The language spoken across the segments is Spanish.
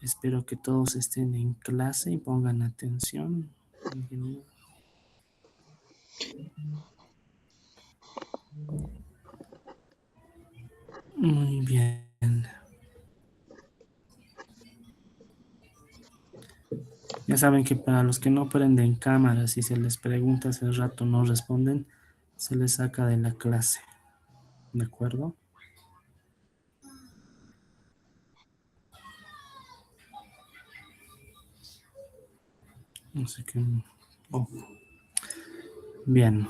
Espero que todos estén en clase y pongan atención. Muy bien. Ya saben que para los que no prenden cámaras y se les pregunta hace rato no responden, se les saca de la clase. ¿De acuerdo? No sé qué. Oh. Bien.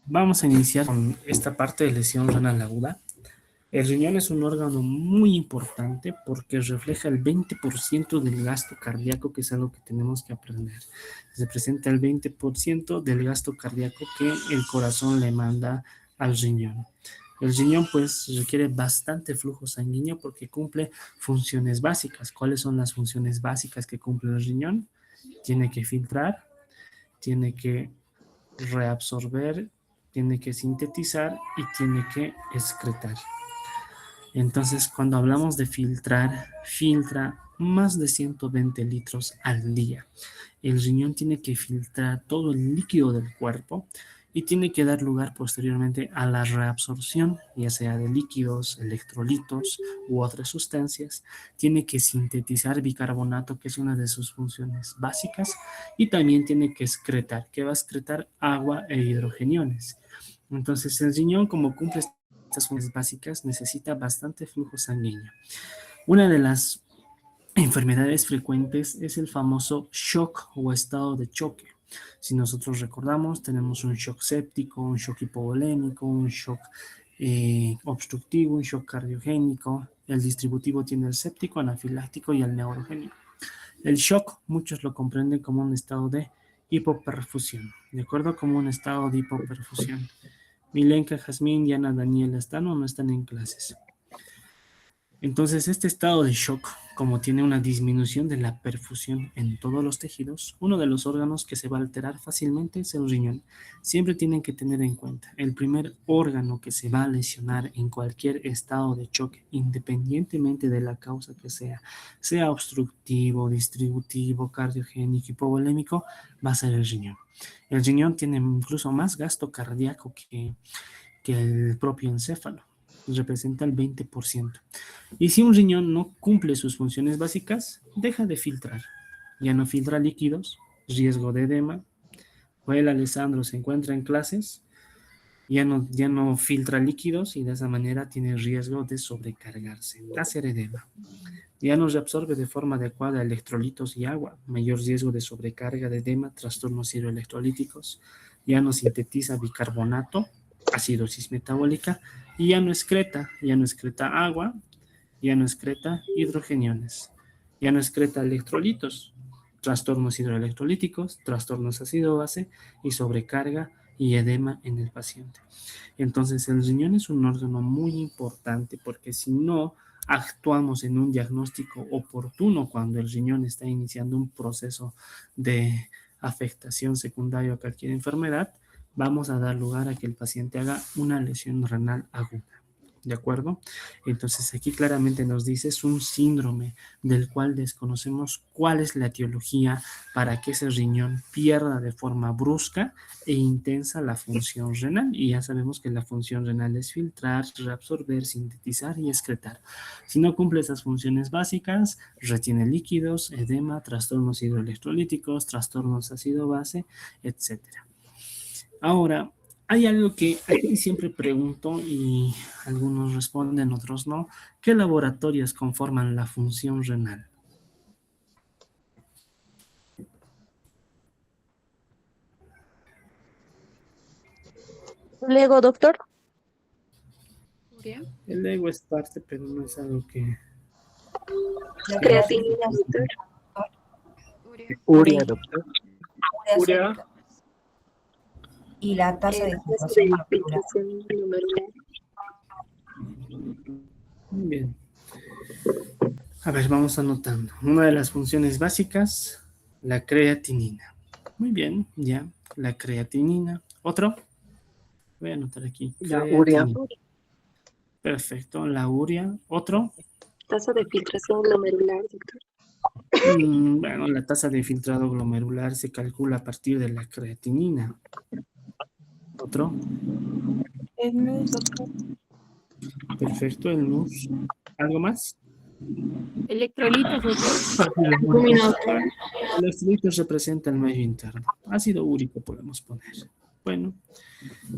Vamos a iniciar con esta parte de lesión renal aguda. El riñón es un órgano muy importante porque refleja el 20% del gasto cardíaco, que es algo que tenemos que aprender. Se presenta el 20% del gasto cardíaco que el corazón le manda al riñón. El riñón pues requiere bastante flujo sanguíneo porque cumple funciones básicas. ¿Cuáles son las funciones básicas que cumple el riñón? Tiene que filtrar, tiene que reabsorber, tiene que sintetizar y tiene que excretar. Entonces, cuando hablamos de filtrar, filtra más de 120 litros al día. El riñón tiene que filtrar todo el líquido del cuerpo y tiene que dar lugar posteriormente a la reabsorción, ya sea de líquidos, electrolitos u otras sustancias. Tiene que sintetizar bicarbonato, que es una de sus funciones básicas, y también tiene que excretar, que va a excretar agua e hidrogeniones. Entonces, el riñón, como cumple estas funciones básicas, necesita bastante flujo sanguíneo. Una de las enfermedades frecuentes es el famoso shock o estado de choque. Si nosotros recordamos, tenemos un shock séptico, un shock hipovolémico, un shock obstructivo, un shock cardiogénico. El distributivo tiene el séptico, anafiláctico y el neurogénico. El shock, muchos lo comprenden como un estado de hipoperfusión, de acuerdo, como un estado de hipoperfusión. Milenka, Jazmín, Diana, Daniela, ¿están o no están en clases? Entonces, este estado de shock, como tiene una disminución de la perfusión en todos los tejidos, uno de los órganos que se va a alterar fácilmente es el riñón. Siempre tienen que tener en cuenta, el primer órgano que se va a lesionar en cualquier estado de choque, independientemente de la causa que sea obstructivo, distributivo, cardiogénico, hipovolémico, va a ser el riñón. El riñón tiene incluso más gasto cardíaco que el propio encéfalo, representa el 20%. Y si un riñón no cumple sus funciones básicas, deja de filtrar. Ya no filtra líquidos, riesgo de edema. Joel Alessandro se encuentra en clases, ya no filtra líquidos y de esa manera tiene riesgo de sobrecargarse, de hacer edema. Ya no reabsorbe de forma adecuada electrolitos y agua, mayor riesgo de sobrecarga de edema, trastornos hidroelectrolíticos. Ya no sintetiza bicarbonato, acidosis metabólica, y ya no excreta agua, ya no excreta hidrogeniones, ya no excreta electrolitos, trastornos hidroelectrolíticos, trastornos ácido-base y sobrecarga y edema en el paciente. Entonces, el riñón es un órgano muy importante porque si no actuamos en un diagnóstico oportuno cuando el riñón está iniciando un proceso de afectación secundaria a cualquier enfermedad, vamos a dar lugar a que el paciente haga una lesión renal aguda. ¿De acuerdo? Entonces aquí claramente nos dice es un síndrome del cual desconocemos cuál es la etiología para que ese riñón pierda de forma brusca e intensa la función renal. Y ya sabemos que la función renal es filtrar, reabsorber, sintetizar y excretar. Si no cumple esas funciones básicas, retiene líquidos, edema, trastornos hidroelectrolíticos, trastornos ácido-base, etcétera. Ahora, hay algo que aquí siempre pregunto y algunos responden, otros no. ¿Qué laboratorios conforman la función renal? Luego, doctor. El ego es parte, pero no es algo que... La creatinina, doctor. Urea, doctor. Urea. Y la tasa de filtración número 1. Muy bien. A ver, vamos anotando. Una de las funciones básicas, la creatinina. Muy bien, ya. La creatinina. ¿Otro? Voy a anotar aquí. La urea. Perfecto. La urea. ¿Otro? Tasa de filtración glomerular, doctor. Bueno, la tasa de filtrado glomerular se calcula a partir de la creatinina. ¿Otro? El NUS, doctor. Perfecto, el NUS. ¿Algo más? Electrolitos, doctor. Doctor. El electrolitos representa el medio interno. Ácido úrico podemos poner. Bueno,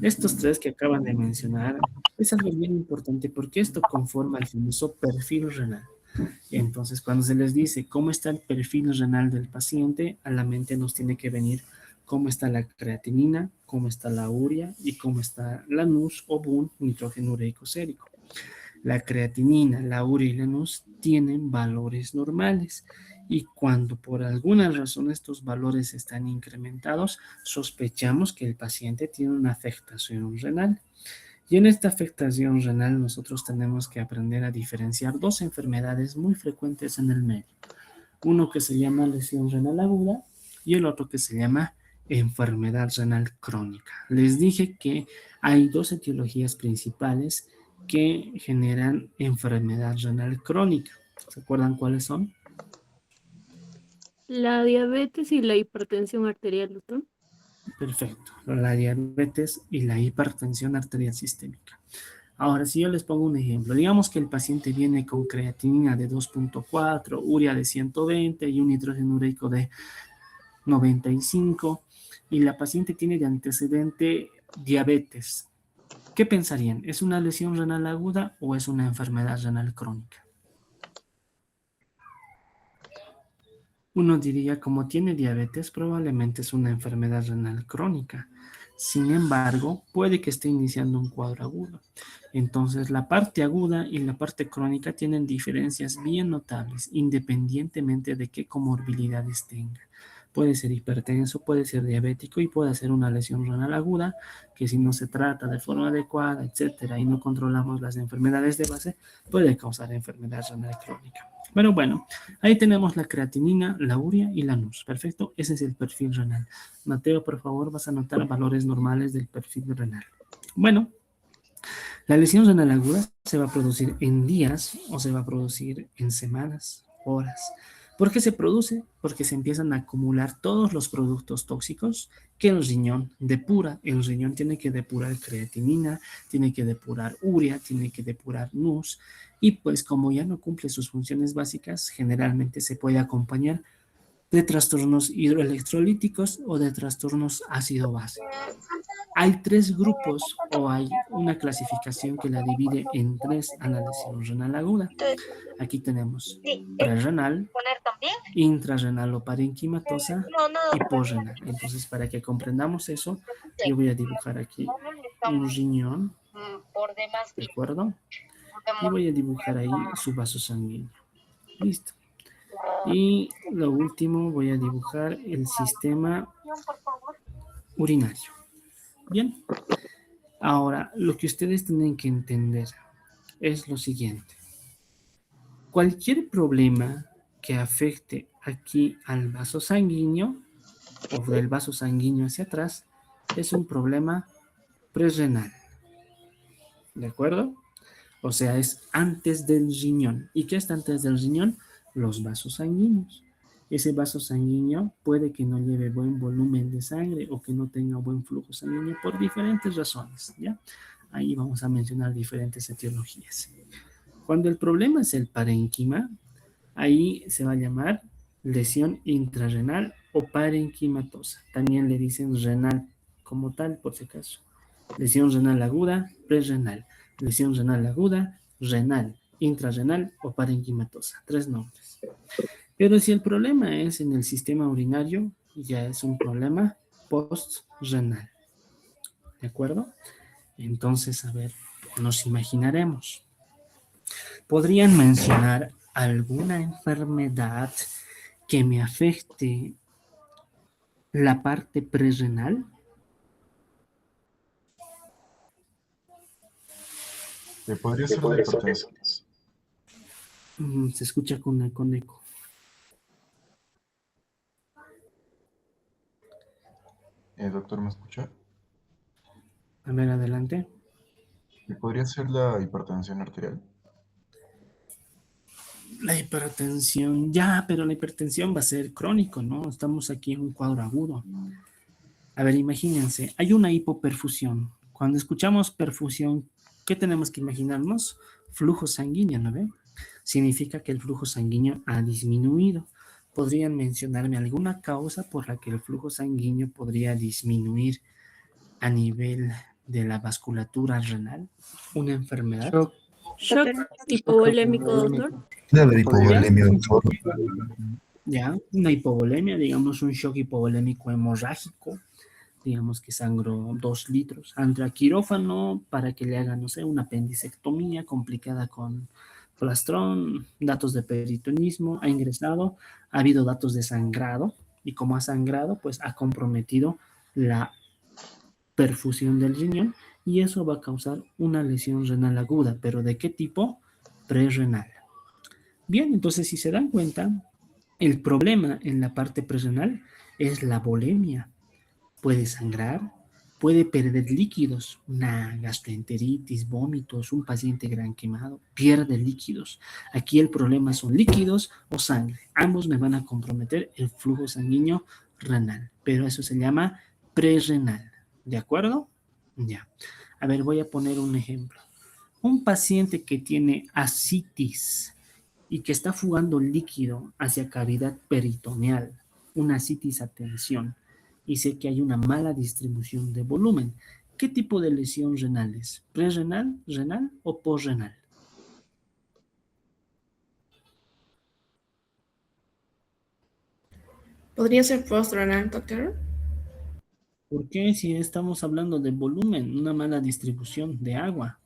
estos tres que acaban de mencionar es algo bien importante porque esto conforma el famoso perfil renal. Entonces, cuando se les dice cómo está el perfil renal del paciente, a la mente nos tiene que venir cómo está la creatinina, cómo está la urea y cómo está la NUS o BUN, nitrógeno ureico sérico. La creatinina, la urea y la NUS tienen valores normales y cuando por alguna razón estos valores están incrementados, sospechamos que el paciente tiene una afectación renal. Y en esta afectación renal nosotros tenemos que aprender a diferenciar dos enfermedades muy frecuentes en el medio. Uno que se llama lesión renal aguda y el otro que se llama enfermedad renal crónica. Les dije que hay dos etiologías principales que generan enfermedad renal crónica. ¿Se acuerdan cuáles son? La diabetes y la hipertensión arterial, doctor. Perfecto, la diabetes y la hipertensión arterial sistémica. Ahora, si yo les pongo un ejemplo, digamos que el paciente viene con creatinina de 2.4, urea de 120 y un nitrógeno ureico de 95 y la paciente tiene de antecedente diabetes. ¿Qué pensarían? ¿Es una lesión renal aguda o es una enfermedad renal crónica? Uno diría, como tiene diabetes, probablemente es una enfermedad renal crónica. Sin embargo, puede que esté iniciando un cuadro agudo. Entonces, la parte aguda y la parte crónica tienen diferencias bien notables, independientemente de qué comorbilidades tenga. Puede ser hipertenso, puede ser diabético y puede ser una lesión renal aguda, que si no se trata de forma adecuada, etcétera, y no controlamos las enfermedades de base, puede causar enfermedad renal crónica. Pero bueno, ahí tenemos la creatinina, la urea y la NUS. Perfecto, ese es el perfil renal. Mateo, por favor, vas a anotar valores normales del perfil renal. Bueno, la lesión renal aguda se va a producir en días o se va a producir en semanas, horas. ¿Por qué se produce? Porque se empiezan a acumular todos los productos tóxicos que el riñón depura. El riñón tiene que depurar creatinina, tiene que depurar urea, tiene que depurar NUS y pues como ya no cumple sus funciones básicas, generalmente se puede acompañar de trastornos hidroelectrolíticos o de trastornos ácido-base. Hay tres grupos o hay una clasificación que la divide en tres a la lesión renal aguda. Aquí tenemos prerrenal, intrarrenal o parenquimatosa y posrenal. Entonces, para que comprendamos eso, yo voy a dibujar aquí un riñón, ¿de acuerdo? Y voy a dibujar ahí su vaso sanguíneo. Listo. Y lo último, voy a dibujar el sistema urinario. Bien. Ahora, lo que ustedes tienen que entender es lo siguiente. Cualquier problema que afecte aquí al vaso sanguíneo o del vaso sanguíneo hacia atrás es un problema prerrenal. ¿De acuerdo? O sea, es antes del riñón. ¿Y qué está antes del riñón? Los vasos sanguíneos. Ese vaso sanguíneo puede que no lleve buen volumen de sangre o que no tenga buen flujo sanguíneo por diferentes razones, ¿ya? Ahí vamos a mencionar diferentes etiologías. Cuando el problema es el parénquima, ahí se va a llamar lesión intrarrenal o parenquimatosa. También le dicen renal como tal, por si acaso. Lesión renal aguda, prerrenal. Lesión renal aguda, renal, intrarrenal o parenquimatosa. Tres nombres. Pero si el problema es en el sistema urinario, ya es un problema postrenal. ¿De acuerdo? Entonces, a ver, nos imaginaremos. ¿Podrían mencionar alguna enfermedad que me afecte la parte prerrenal? Podría ser la hipertensión. Se escucha con eco. Doctor, ¿me escucha? A ver, adelante. Podría ser la hipertensión arterial. La hipertensión, ya, pero la hipertensión va a ser crónico, ¿no? Estamos aquí en un cuadro agudo. A ver, imagínense, hay una hipoperfusión. Cuando escuchamos perfusión, ¿qué tenemos que imaginarnos? Flujo sanguíneo, ¿no ve? Significa que el flujo sanguíneo ha disminuido. ¿Podrían mencionarme alguna causa por la que el flujo sanguíneo podría disminuir a nivel de la vasculatura renal? ¿Una enfermedad? Shock. Shock hipovolémico, doctor. Debe haber hipovolemia, doctor. Ya, una hipovolemia, digamos un shock hipovolémico hemorrágico, digamos que sangró 2 litros. Entra a quirófano para que le hagan, no sé, una apendicectomía complicada con plastrón, datos de peritonismo, ha ingresado, ha habido datos de sangrado, y como ha sangrado, pues ha comprometido la perfusión del riñón, y eso va a causar una lesión renal aguda, pero ¿de qué tipo? Prerrenal. Bien, entonces si se dan cuenta, el problema en la parte prerrenal es la volemia. Puede sangrar, puede perder líquidos, una gastroenteritis, vómitos, un paciente gran quemado, pierde líquidos. Aquí el problema son líquidos o sangre. Ambos me van a comprometer el flujo sanguíneo renal, pero eso se llama prerrenal. ¿De acuerdo? Ya. A ver, voy a poner un ejemplo. Un paciente que tiene ascitis y que está fugando líquido hacia cavidad peritoneal, una ascitis a tensión, y sé que hay una mala distribución de volumen. ¿Qué tipo de lesión renal es? ¿Prerrenal, renal o posrenal? ¿Podría ser postrenal, doctor? ¿Por qué si estamos hablando de volumen, una mala distribución de agua?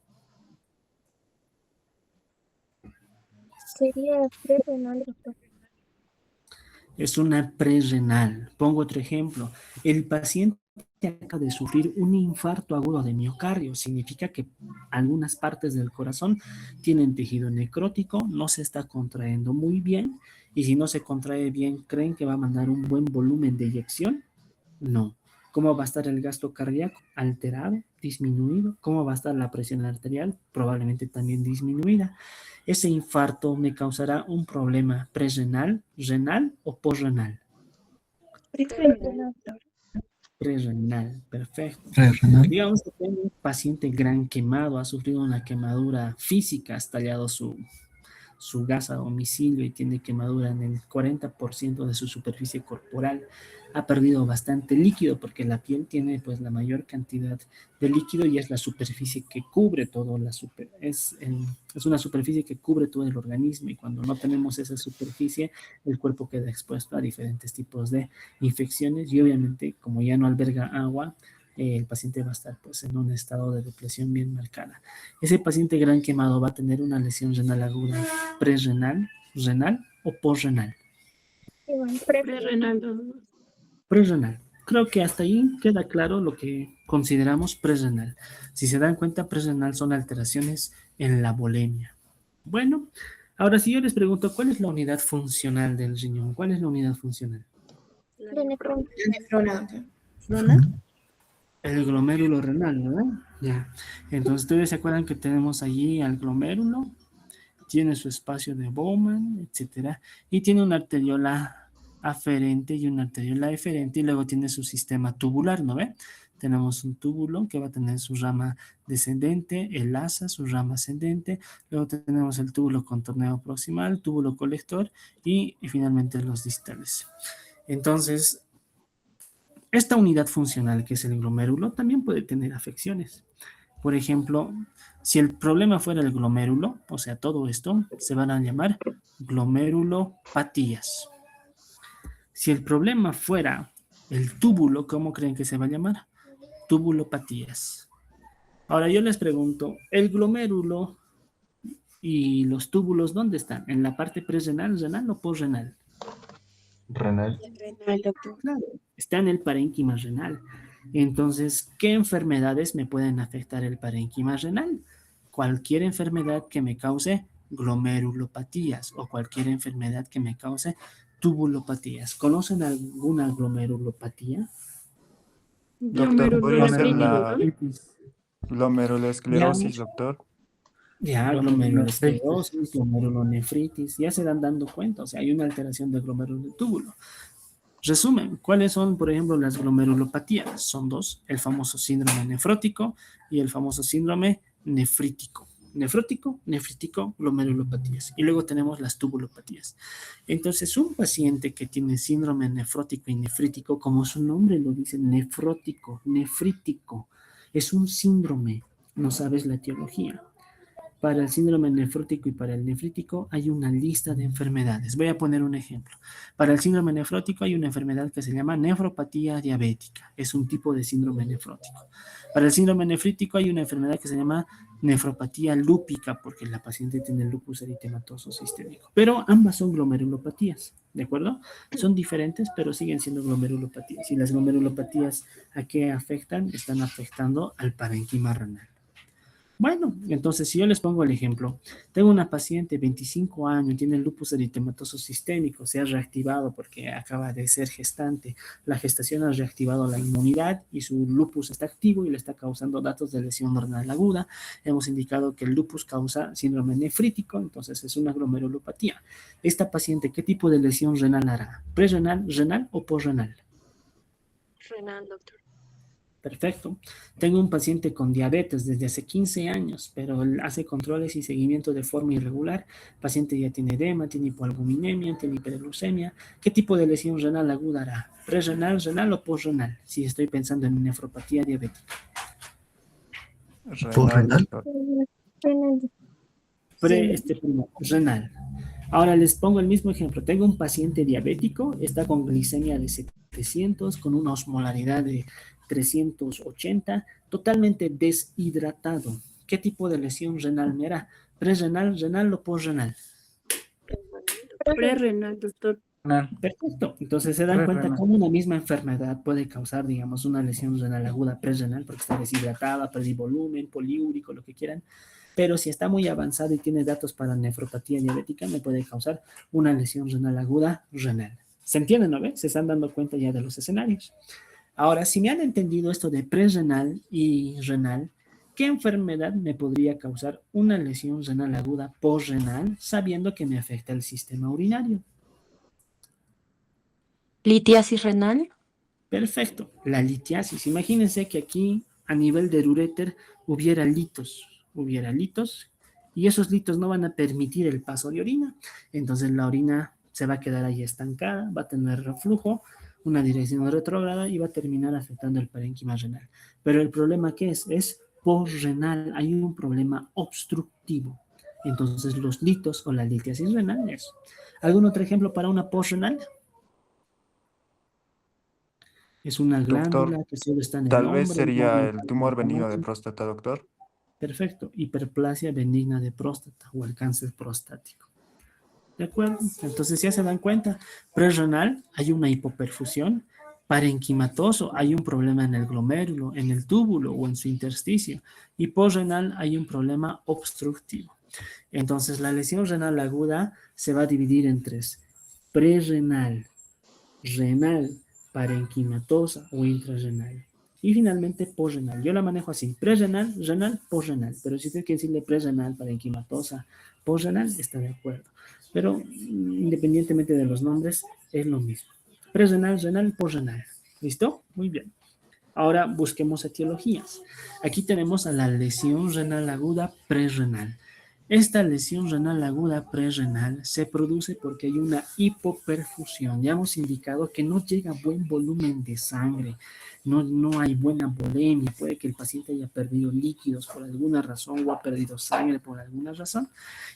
Sería prerrenal, doctor. Es una prerrenal. Pongo otro ejemplo. El paciente acaba de sufrir un infarto agudo de miocardio. Significa que algunas partes del corazón tienen tejido necrótico, no se está contrayendo muy bien, y si no se contrae bien, ¿creen que va a mandar un buen volumen de eyección? No. ¿Cómo va a estar el gasto cardíaco? Alterado, disminuido. ¿Cómo va a estar la presión arterial? Probablemente también disminuida. Ese infarto me causará un problema prerrenal, renal o posrenal. Prerrenal, doctor. Prerrenal, perfecto. Prerrenal. Digamos que tengo un paciente gran quemado, ha sufrido una quemadura física, ha estallado su gas a domicilio y tiene quemadura en el 40% de su superficie corporal. Ha perdido bastante líquido porque la piel tiene pues la mayor cantidad de líquido y es la superficie que cubre todo, es una superficie que cubre todo el organismo, y cuando no tenemos esa superficie, el cuerpo queda expuesto a diferentes tipos de infecciones, y obviamente como ya no alberga agua, el paciente va a estar pues en un estado de depresión bien marcada. Ese paciente gran quemado va a tener una lesión renal aguda prerrenal, renal o posrenal. Igual, Prerrenal, doctor. Prerrenal. Creo que hasta ahí queda claro lo que consideramos prerrenal. Si se dan cuenta, prerrenal son alteraciones en la volemia. Bueno, ahora si yo les pregunto, ¿cuál es la unidad funcional del riñón? ¿Cuál es la unidad funcional? de nefrón. Nefrona, doctor. El glomérulo renal, ¿verdad? Ya. Entonces, ustedes se acuerdan que tenemos allí al glomérulo, tiene su espacio de Bowman, etcétera, y tiene una arteriola aferente y una arteriola eferente, y luego tiene su sistema tubular, ¿no ve? Tenemos un túbulo que va a tener su rama descendente, el asa, su rama ascendente, luego tenemos el túbulo contorneo proximal, túbulo colector y finalmente los distales. Entonces, esta unidad funcional que es el glomérulo también puede tener afecciones. Por ejemplo, si el problema fuera el glomérulo, o sea, todo esto, se van a llamar glomerulopatías. Si el problema fuera el túbulo, ¿cómo creen que se va a llamar? Tubulopatías. Ahora yo les pregunto, ¿el glomérulo y los túbulos dónde están? ¿En la parte prerrenal, renal o posrenal? Renal. Renal, doctor. Claro, está en el parénquima renal. Entonces, ¿qué enfermedades me pueden afectar el parénquima renal? Cualquier enfermedad que me cause glomerulopatías o cualquier enfermedad que me cause tubulopatías. ¿Conocen alguna glomerulopatía? Doctor, ¿podría ser Glomerulonefritis, la doctor. glomerulosclerosis, doctor? Ya, glomerulosclerosis, glomerulonefritis, ya se dan dando cuenta, o sea, hay una alteración del glomérulo del túbulo. Resumen, ¿cuáles son, por ejemplo, las glomerulopatías? Son dos, el famoso síndrome nefrótico y el famoso síndrome nefrítico. Nefrótico, nefrítico, glomerulopatías. Y luego tenemos las tubulopatías. Entonces, un paciente que tiene síndrome nefrótico y nefrítico, como su nombre lo dice, nefrótico, nefrítico, es un síndrome, no sabes la etiología. Para el síndrome nefrótico y para el nefrítico hay una lista de enfermedades. Voy a poner un ejemplo. Para el síndrome nefrótico hay una enfermedad que se llama nefropatía diabética. Es un tipo de síndrome nefrótico. Para el síndrome nefrítico hay una enfermedad que se llama nefropatía lúpica, porque la paciente tiene lupus eritematoso sistémico. Pero ambas son glomerulopatías, ¿de acuerdo? Son diferentes, pero siguen siendo glomerulopatías. Y las glomerulopatías, ¿a qué afectan? Están afectando al parénquima renal. Bueno, entonces si yo les pongo el ejemplo, tengo una paciente, 25 años, tiene lupus eritematoso sistémico, se ha reactivado porque acaba de ser gestante, la gestación ha reactivado la inmunidad y su lupus está activo y le está causando datos de lesión renal aguda. Hemos indicado que el lupus causa síndrome nefrítico, entonces es una glomerulopatía. Esta paciente, ¿qué tipo de lesión renal hará? ¿Prerrenal, renal o posrenal? Renal, doctor. Perfecto. Tengo un paciente con diabetes desde hace 15 años, pero él hace controles y seguimiento de forma irregular. El paciente ya tiene edema, tiene hipoalbuminemia, tiene hiperglucemia. ¿Qué tipo de lesión renal aguda hará? ¿Prerrenal, renal o posrenal? Si estoy pensando en nefropatía diabética. ¿Posrenal? doctor. Renal. Ahora les pongo el mismo ejemplo. Tengo un paciente diabético, está con glicemia de 700, con una osmolaridad de 380, totalmente deshidratado. ¿Qué tipo de lesión renal me hará? ¿Prerrenal, renal o posrenal? Prerrenal, doctor. Perfecto. Entonces se dan cuenta cómo una misma enfermedad puede causar, digamos, una lesión renal aguda prerrenal porque está deshidratada, perdí volumen, poliúrico, lo que quieran. Pero si está muy avanzado y tiene datos para nefropatía diabética, me puede causar una lesión renal aguda renal. ¿Se entiende, no ve? Se están dando cuenta ya de los escenarios. Ahora, si me han entendido esto de prerrenal y renal, ¿qué enfermedad me podría causar una lesión renal aguda posrenal sabiendo que me afecta el sistema urinario? Litiasis renal. Perfecto, la litiasis. Imagínense que aquí a nivel del uréter hubiera litos, y esos litos no van a permitir el paso de orina. Entonces la orina se va a quedar ahí estancada, va a tener reflujo, una dirección retrógrada y va a terminar afectando el parénquima renal. Pero el problema ¿qué es? Es posrenal, hay un problema obstructivo. Entonces los litos o la litiasis renal es. ¿Algún otro ejemplo para una posrenal? Es una glándula Doctor, que solo está en el tal hombre. vez sería no el tumor benigno de no- próstata, doctor. Perfecto, hiperplasia benigna de próstata o el cáncer prostático. ¿De acuerdo? Entonces ya se dan cuenta, prerrenal hay una hipoperfusión, parenquimatoso hay un problema en el glomérulo, en el túbulo o en su intersticio, y posrenal hay un problema obstructivo. Entonces la lesión renal aguda se va a dividir en tres: prerrenal, renal, parenquimatosa o intrarrenal. Y finalmente posrenal. Yo la manejo así: prerrenal, renal, posrenal. Pero si usted quiere decirle prerrenal, parenquimatosa, posrenal, está de acuerdo. Pero independientemente de los nombres, es lo mismo. Prerrenal, renal, posrenal. ¿Listo? Muy bien. Ahora busquemos etiologías. Aquí tenemos a la lesión renal aguda prerrenal. Esta lesión renal aguda prerrenal se produce porque hay una hipoperfusión. Ya hemos indicado que no llega buen volumen de sangre, no hay buena volemia, puede que el paciente haya perdido líquidos por alguna razón o ha perdido sangre por alguna razón,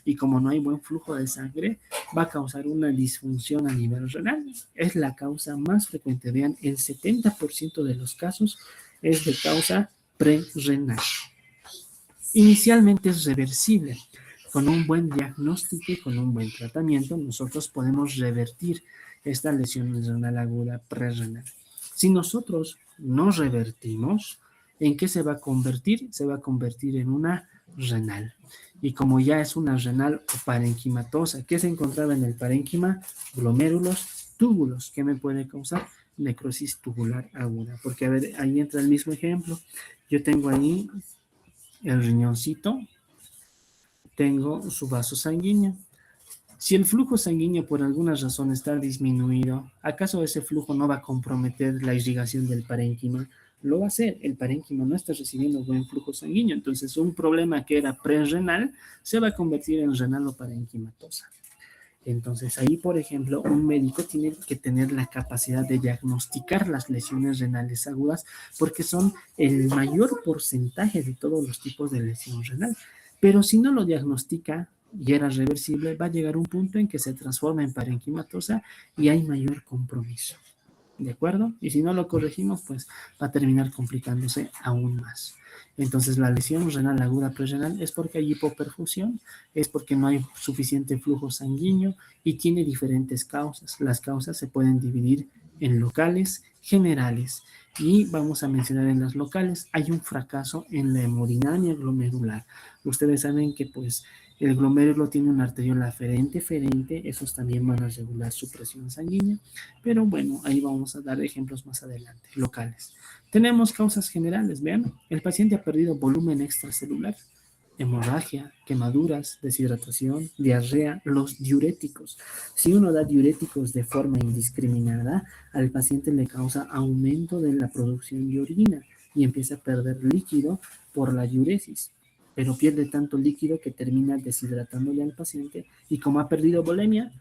y como no hay buen flujo de sangre, va a causar una disfunción a nivel renal. Es la causa más frecuente. Vean, el 70% de los casos es de causa prerrenal. Inicialmente es reversible. Con un buen diagnóstico y con un buen tratamiento, nosotros podemos revertir esta lesión renal aguda prerrenal. Si nosotros no revertimos, ¿en qué se va a convertir? Se va a convertir en una renal. Y como ya es una renal o parenquimatosa, ¿qué se encontraba en el parénquima? Glomérulos, túbulos. ¿Qué me puede causar? Necrosis tubular aguda. Porque, a ver, ahí entra el mismo ejemplo. Yo tengo ahí el riñoncito, tengo su vaso sanguíneo. Si el flujo sanguíneo por alguna razón está disminuido, ¿acaso ese flujo no va a comprometer la irrigación del parénquima? Lo va a hacer. El parénquima no está recibiendo buen flujo sanguíneo. Entonces, un problema que era prerrenal se va a convertir en renal o parenquimatosa. Entonces, ahí, por ejemplo, un médico tiene que tener la capacidad de diagnosticar las lesiones renales agudas porque son el mayor porcentaje de todos los tipos de lesión renal. Pero si no lo diagnostica y era reversible, va a llegar un punto en que se transforma en parenquimatosa y hay mayor compromiso. ¿De acuerdo? Y si no lo corregimos, pues va a terminar complicándose aún más. Entonces, la lesión renal aguda prerrenal es porque hay hipoperfusión, es porque no hay suficiente flujo sanguíneo y tiene diferentes causas. Las causas se pueden dividir en locales, generales, y vamos a mencionar en las locales. Hay un fracaso en la hemodinamia glomerular. Ustedes saben que pues el glomérulo tiene una arteriola aferente, esos también van a regular su presión sanguínea, pero bueno, ahí vamos a dar ejemplos más adelante, locales. Tenemos causas generales, vean, el paciente ha perdido volumen extracelular, hemorragia, quemaduras, deshidratación, diarrea, los diuréticos. Si uno da diuréticos de forma indiscriminada, al paciente le causa aumento de la producción de orina y empieza a perder líquido por la diuresis, pero pierde tanto líquido que termina deshidratándole al paciente y como ha perdido volemia,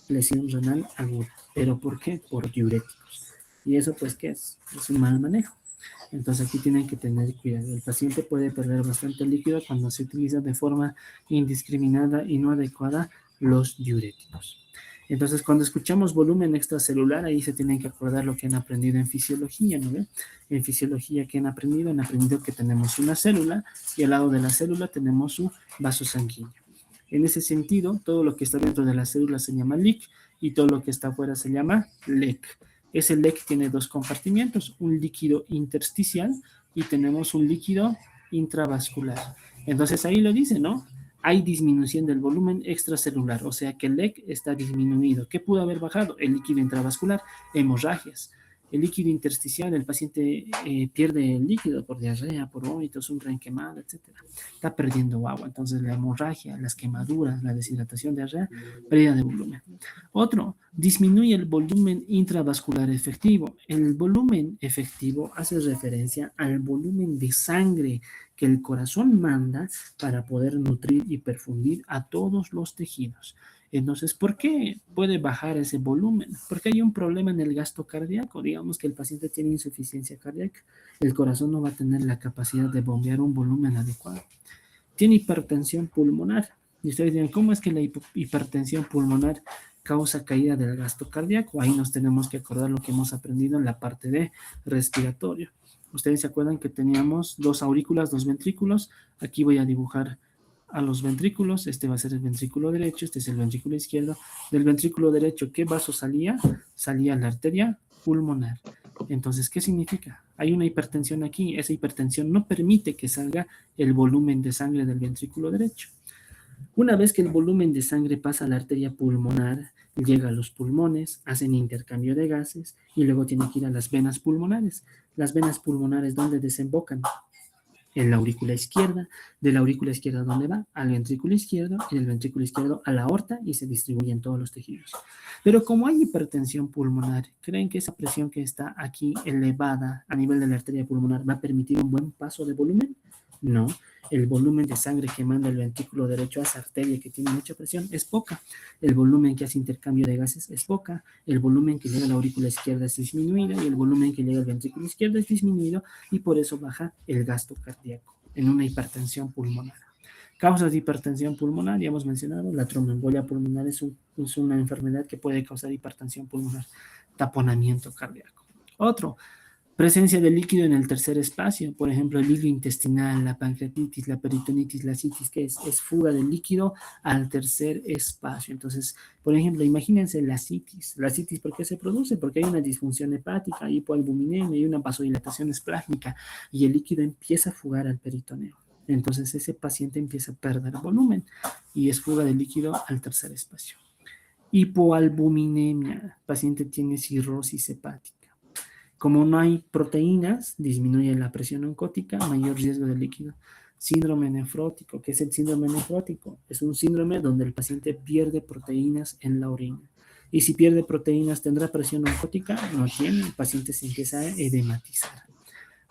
lesión renal aguda. ¿Pero por qué? Por diuréticos. Y eso pues ¿qué es? Es un mal manejo. Entonces aquí tienen que tener cuidado. El paciente puede perder bastante líquido cuando se utiliza de forma indiscriminada y no adecuada los diuréticos. Entonces, cuando escuchamos volumen extracelular, ahí se tienen que acordar lo que han aprendido en fisiología, ¿no ve? En fisiología, ¿qué han aprendido? Han aprendido que tenemos una célula y al lado de la célula tenemos su vaso sanguíneo. En ese sentido, todo lo que está dentro de la célula se llama LIC y todo lo que está afuera se llama LEC. Ese LEC tiene dos compartimientos, un líquido intersticial y tenemos un líquido intravascular. Entonces ahí lo dice, ¿no? Hay disminución del volumen extracelular, o sea que el LEC está disminuido. ¿Qué pudo haber bajado? El líquido intravascular, hemorragias. El líquido intersticial, el paciente pierde el líquido por diarrea, por vómitos, un ren quemado, etc. Está perdiendo agua. Entonces la hemorragia, las quemaduras, la deshidratación, diarrea, pérdida de volumen. Otro, disminuye el volumen intravascular efectivo. El volumen efectivo hace referencia al volumen de sangre que el corazón manda para poder nutrir y perfundir a todos los tejidos. Entonces, ¿por qué puede bajar ese volumen? Porque hay un problema en el gasto cardíaco. Digamos que el paciente tiene insuficiencia cardíaca. El corazón no va a tener la capacidad de bombear un volumen adecuado. Tiene hipertensión pulmonar. Y ustedes dirán, ¿cómo es que la hipertensión pulmonar causa caída del gasto cardíaco? Ahí nos tenemos que acordar lo que hemos aprendido en la parte de respiratorio. Ustedes se acuerdan que teníamos dos aurículas, dos ventrículos. Aquí voy a dibujar a los ventrículos. Este va a ser el ventrículo derecho, este es el ventrículo izquierdo. Del ventrículo derecho, ¿qué vaso salía? Salía la arteria pulmonar. Entonces, ¿qué significa? Hay una hipertensión aquí. Esa hipertensión no permite que salga el volumen de sangre del ventrículo derecho. Una vez que el volumen de sangre pasa a la arteria pulmonar, llega a los pulmones, hacen intercambio de gases y luego tiene que ir a las venas pulmonares. Las venas pulmonares, ¿dónde desembocan? En la aurícula izquierda. De la aurícula izquierda, ¿dónde va? Al ventrículo izquierdo, y del ventrículo izquierdo a la aorta y se distribuye en todos los tejidos. Pero como hay hipertensión pulmonar, ¿creen que esa presión que está aquí elevada a nivel de la arteria pulmonar va a permitir un buen paso de volumen? No. El volumen de sangre que manda el ventrículo derecho a esa arteria que tiene mucha presión es poca. El volumen que hace intercambio de gases es poca. El volumen que llega a la aurícula izquierda es disminuido y el volumen que llega al ventrículo izquierdo es disminuido y por eso baja el gasto cardíaco en una hipertensión pulmonar. Causas de hipertensión pulmonar, ya hemos mencionado, la tromboembolia pulmonar es una enfermedad que puede causar hipertensión pulmonar, taponamiento cardíaco. Otro, presencia de líquido en el tercer espacio, por ejemplo, el hilo intestinal, la pancreatitis, la peritonitis, la citis, que es fuga de líquido al tercer espacio. Entonces, por ejemplo, imagínense la citis. La citis, ¿por qué se produce? Porque hay una disfunción hepática, hipoalbuminemia y una vasodilatación esplásmica y el líquido empieza a fugar al peritoneo. Entonces, ese paciente empieza a perder volumen y es fuga de líquido al tercer espacio. Hipoalbuminemia, el paciente tiene cirrosis hepática. Como no hay proteínas, disminuye la presión oncótica, mayor riesgo de líquido. síndrome nefrótico. ¿Qué es el síndrome nefrótico? Es un síndrome donde el paciente pierde proteínas en la orina. Y si pierde proteínas, ¿tendrá presión oncótica? No tiene, el paciente se empieza a edematizar.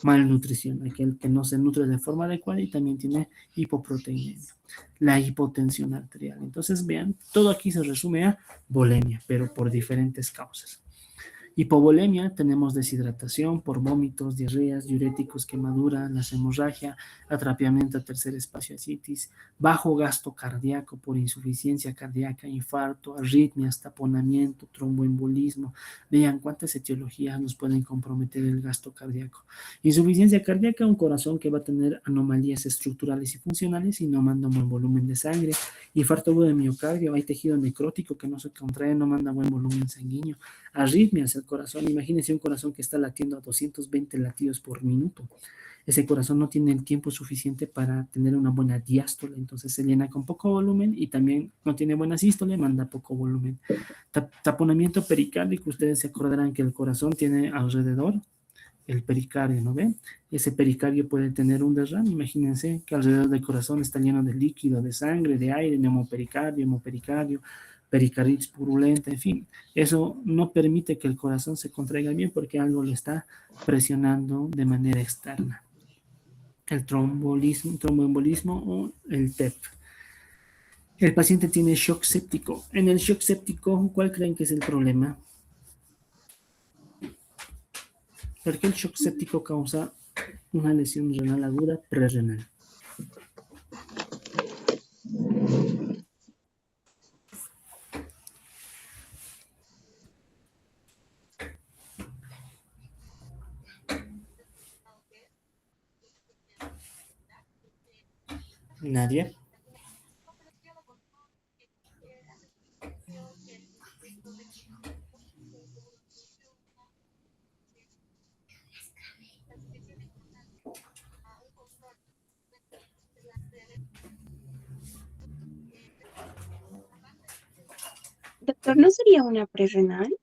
Malnutrición, aquel que no se nutre de forma adecuada y también tiene hipoproteinemia. La hipotensión arterial. Entonces, vean, todo aquí se resume a bulimia, pero por diferentes causas. Hipovolemia, tenemos deshidratación por vómitos, diarreas, diuréticos, quemadura, las hemorragia, atrapiamiento a tercer espacio, ascitis, bajo gasto cardíaco por insuficiencia cardíaca, infarto, arritmias, taponamiento, tromboembolismo. Vean cuántas etiologías nos pueden comprometer el gasto cardíaco. Insuficiencia cardíaca, un corazón que va a tener anomalías estructurales y funcionales y no manda un buen volumen de sangre. Infarto agudo de miocardio, hay tejido necrótico que no se contrae, no manda buen volumen sanguíneo. Arritmias, el corazón, imagínense un corazón que está latiendo a 220 latidos por minuto. Ese corazón no tiene el tiempo suficiente para tener una buena diástole, entonces se llena con poco volumen y también no tiene buena sístole, manda poco volumen. Taponamiento pericárdico, ustedes se acordarán que el corazón tiene alrededor el pericardio, ¿no ven? Ese pericardio puede tener un derrame, imagínense que alrededor del corazón está lleno de líquido, de sangre, de aire, neumopericardio, hemopericardio, pericarditis purulenta, en fin. Eso no permite que el corazón se contraiga bien porque algo lo está presionando de manera externa. El tromboembolismo o el TEP. El paciente tiene shock séptico. En el shock séptico, ¿cuál creen que es el problema? Porque el shock séptico causa una lesión renal aguda prerrenal. ¿Nadie? Doctor, ¿no sería una prerrenal?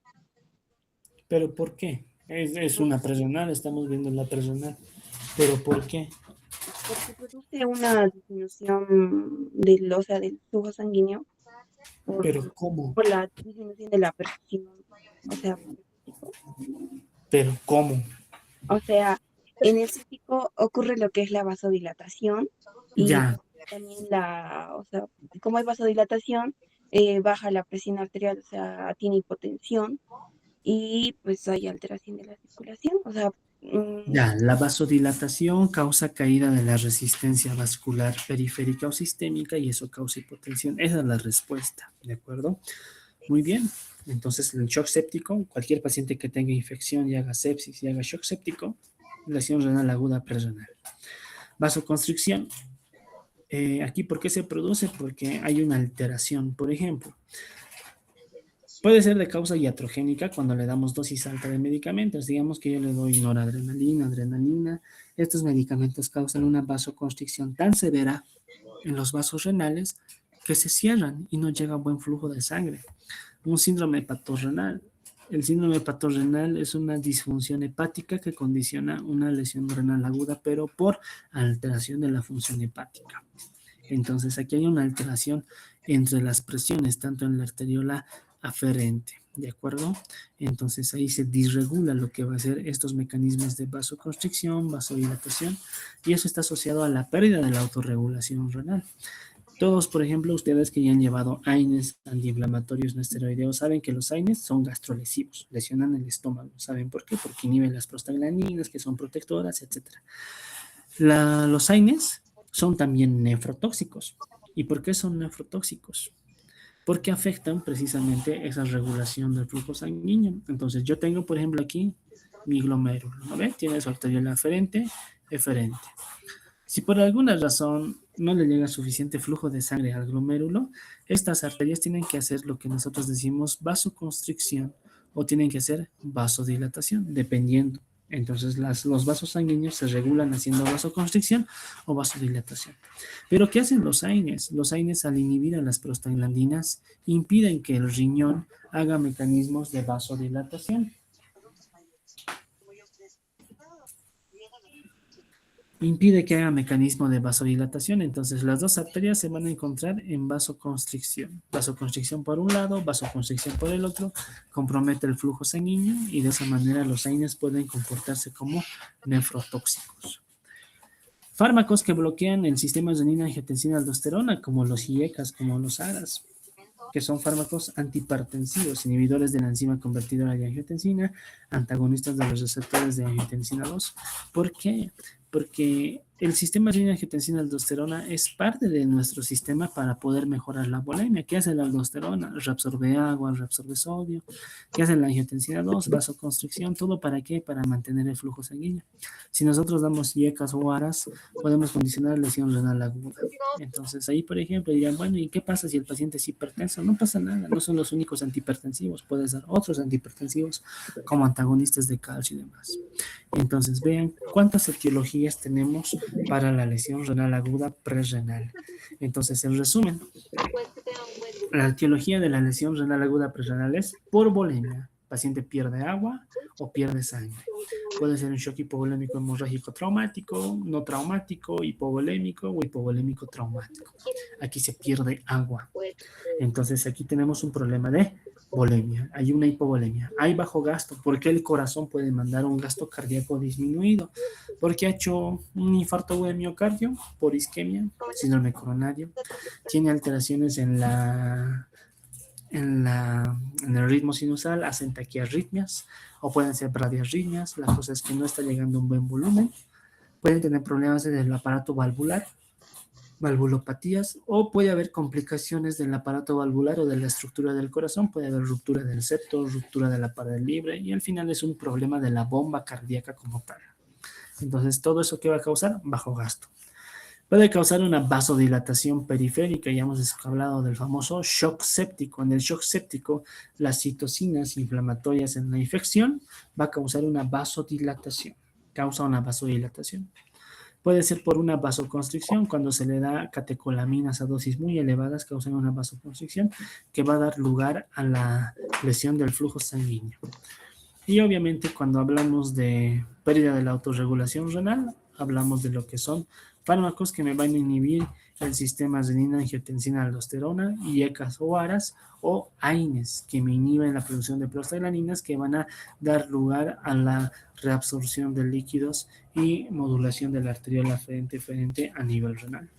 ¿Pero por qué? Es una prerrenal, estamos viendo la prerrenal. ¿Pero por qué? Porque produce una disminución del, o sea, del flujo sanguíneo ¿Pero cómo? por la disminución de la perfusión. O sea, ¿Pero cómo? o sea, en el cístico ocurre lo que es la vasodilatación y Ya, también o sea, como hay vasodilatación, baja la presión arterial, o sea, tiene hipotensión y pues hay alteración de la circulación, o sea, ya. La vasodilatación causa caída de la resistencia vascular periférica o sistémica y eso causa hipotensión. Esa es la respuesta, ¿de acuerdo? Muy bien. Entonces, el shock séptico, cualquier paciente que tenga infección y haga sepsis y haga shock séptico, lesión renal aguda prerrenal. Vasoconstricción. Aquí, ¿por qué se produce? Porque hay una alteración. Por ejemplo, puede ser de causa iatrogénica cuando le damos dosis alta de medicamentos. Digamos que yo le doy noradrenalina, adrenalina. Estos medicamentos causan una vasoconstricción tan severa en los vasos renales que se cierran y no llega buen flujo de sangre. Un síndrome hepatorrenal. El síndrome hepatorrenal es una disfunción hepática que condiciona una lesión renal aguda, pero por alteración de la función hepática. Entonces, aquí hay una alteración entre las presiones, tanto en la arteriola aferente, ¿de acuerdo? Entonces, ahí se disregula lo que va a ser estos mecanismos de vasoconstricción, vasodilatación, y eso está asociado a la pérdida de la autorregulación renal. Todos, por ejemplo, ustedes que ya han llevado AINES, antiinflamatorios no esteroideos, saben que los AINES son gastrolesivos, lesionan el estómago. ¿Saben por qué? Porque inhiben las prostaglandinas, que son protectoras, etc. Los AINES son también nefrotóxicos. ¿Y por qué son nefrotóxicos? Porque afectan precisamente esa regulación del flujo sanguíneo. Entonces, yo tengo, por ejemplo, aquí mi glomérulo, ¿no ve? Tiene su arteriola aferente, eferente. Si por alguna razón no le llega suficiente flujo de sangre al glomérulo, estas arterias tienen que hacer lo que nosotros decimos vasoconstricción o tienen que hacer vasodilatación, dependiendo. Entonces los vasos sanguíneos se regulan haciendo vasoconstricción o vasodilatación. Pero ¿qué hacen los AINES? Los AINES, al inhibir a las prostaglandinas, impiden que el riñón haga mecanismos de vasodilatación. impide que haya mecanismo de vasodilatación. Entonces, las dos arterias se van a encontrar en vasoconstricción. Vasoconstricción por un lado, vasoconstricción por el otro, compromete el flujo sanguíneo y de esa manera los AINES pueden comportarse como nefrotóxicos. Fármacos que bloquean el sistema renina-angiotensina-aldosterona, como los IECAs, como los ARAs, que son fármacos antihipertensivos, inhibidores de la enzima convertidora de angiotensina, antagonistas de los receptores de angiotensina 2. ¿Por qué? Porque el sistema renina-angiotensina-aldosterona es parte de nuestro sistema para poder mejorar la volemia. ¿Qué hace la aldosterona? Reabsorbe agua, reabsorbe sodio. ¿Qué hace la angiotensina 2? Vasoconstricción. ¿Todo para qué? Para mantener el flujo sanguíneo. Si nosotros damos IECAs o ARAs, podemos condicionar lesión renal aguda. Entonces ahí, por ejemplo, dirán, bueno, ¿y qué pasa si el paciente es hipertenso? No pasa nada, no son los únicos antihipertensivos. Puedes dar otros antihipertensivos como antagonistas de calcio y demás. Entonces, vean cuántas etiologías tenemos para la lesión renal aguda prerrenal. Entonces, en resumen, la etiología de la lesión renal aguda prerrenal es por volemia. Paciente pierde agua o pierde sangre. Puede ser un shock hipovolémico hemorrágico traumático, no traumático, hipovolémico o hipovolémico traumático. Aquí se pierde agua. Entonces, aquí tenemos un problema de volemia, hay una hipovolemia, hay bajo gasto, porque el corazón puede mandar un gasto cardíaco disminuido, porque ha hecho un infarto de miocardio por isquemia, síndrome coronario, tiene alteraciones en el ritmo sinusal, hacen taquiarritmias, o pueden ser bradiarritmias. La cosa es que no está llegando un buen volumen, pueden tener problemas del aparato valvular, valvulopatías, o puede haber complicaciones del aparato valvular o de la estructura del corazón, puede haber ruptura del septo, ruptura de la pared libre, y al final es un problema de la bomba cardíaca como tal. Entonces, ¿todo eso qué va a causar? Bajo gasto. Puede causar una vasodilatación periférica, ya hemos hablado del famoso shock séptico. En el shock séptico, las citocinas inflamatorias en la infección va a causar una vasodilatación, causa una vasodilatación. Puede ser por una vasoconstricción, cuando se le da catecolaminas a dosis muy elevadas, causan una vasoconstricción que va a dar lugar a la lesión del flujo sanguíneo. Y obviamente cuando hablamos de pérdida de la autorregulación renal, hablamos de lo que son fármacos que me van a inhibir el sistema renina-angiotensina-aldosterona, IECAs o ARAs, o AINES, que me inhiben la producción de prostaglandinas, que van a dar lugar a la reabsorción de líquidos y modulación de la arteriola aferente a nivel renal.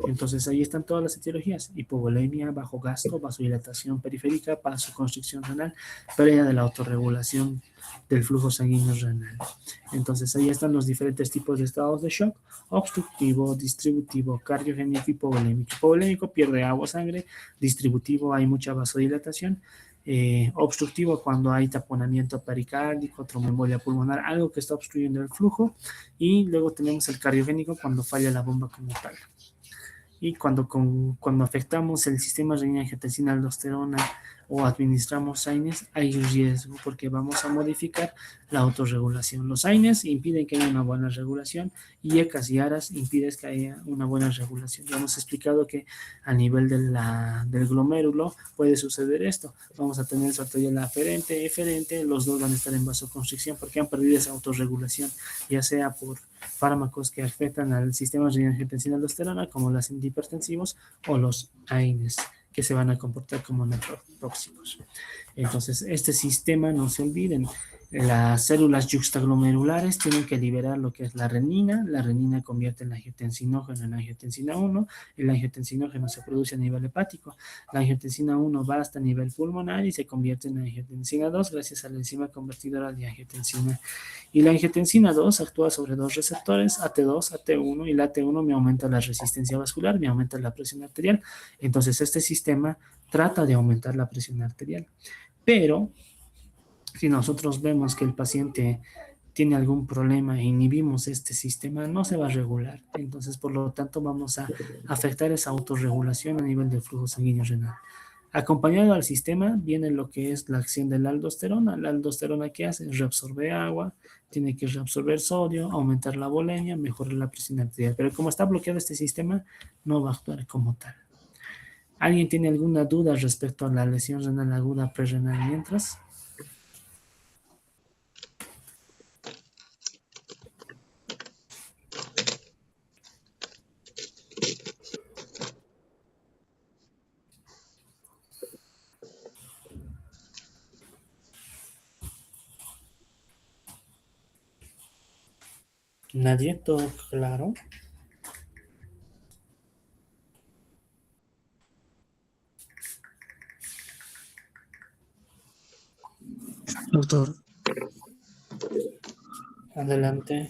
Entonces ahí están todas las etiologías: hipovolemia, bajo gasto, vasodilatación periférica, vasoconstricción renal, pérdida de la autorregulación del flujo sanguíneo renal. Entonces ahí están los diferentes tipos de estados de shock: obstructivo, distributivo, cardiogénico, hipovolémico. Hipovolémico pierde agua, sangre; distributivo, hay mucha vasodilatación; obstructivo cuando hay taponamiento pericárdico, tromboembolia pulmonar, algo que está obstruyendo el flujo; y luego tenemos el cardiogénico cuando falla la bomba como tal. Y cuando afectamos el sistema renina-angiotensina-aldosterona o administramos AINES, hay riesgo porque vamos a modificar la autorregulación. Los AINES impiden que haya una buena regulación, y IECAs y ARAs impiden que haya una buena regulación. Ya hemos explicado que a nivel del glomérulo puede suceder esto. Vamos a tener su arteriola aferente, eferente, los dos van a estar en vasoconstricción porque han perdido esa autorregulación, ya sea por fármacos que afectan al sistema renina-angiotensina-aldosterona, como los antihipertensivos o los AINES, que se van a comportar como nefrotóxicos. Entonces, este sistema, no se olviden, las células yuxtaglomerulares tienen que liberar lo que es la renina convierte el angiotensinógeno en angiotensina 1, el angiotensinógeno se produce a nivel hepático, la angiotensina 1 va hasta nivel pulmonar y se convierte en angiotensina 2 gracias a la enzima convertidora de angiotensina. Y la angiotensina 2 actúa sobre dos receptores, AT2, AT1, y la AT1 me aumenta la resistencia vascular, me aumenta la presión arterial. Entonces este sistema trata de aumentar la presión arterial. Pero si nosotros vemos que el paciente tiene algún problema e inhibimos este sistema, no se va a regular. Entonces, por lo tanto, vamos a afectar esa autorregulación a nivel del flujo sanguíneo renal. Acompañado al sistema viene lo que es la acción de la aldosterona. La aldosterona, ¿qué hace? Reabsorbe agua, tiene que reabsorber sodio, aumentar la volemia, mejorar la presión arterial. Pero como está bloqueado este sistema, no va a actuar como tal. ¿Alguien tiene alguna duda respecto a la lesión renal aguda prerrenal mientras? Nadie, todo claro. Doctor, Adelante.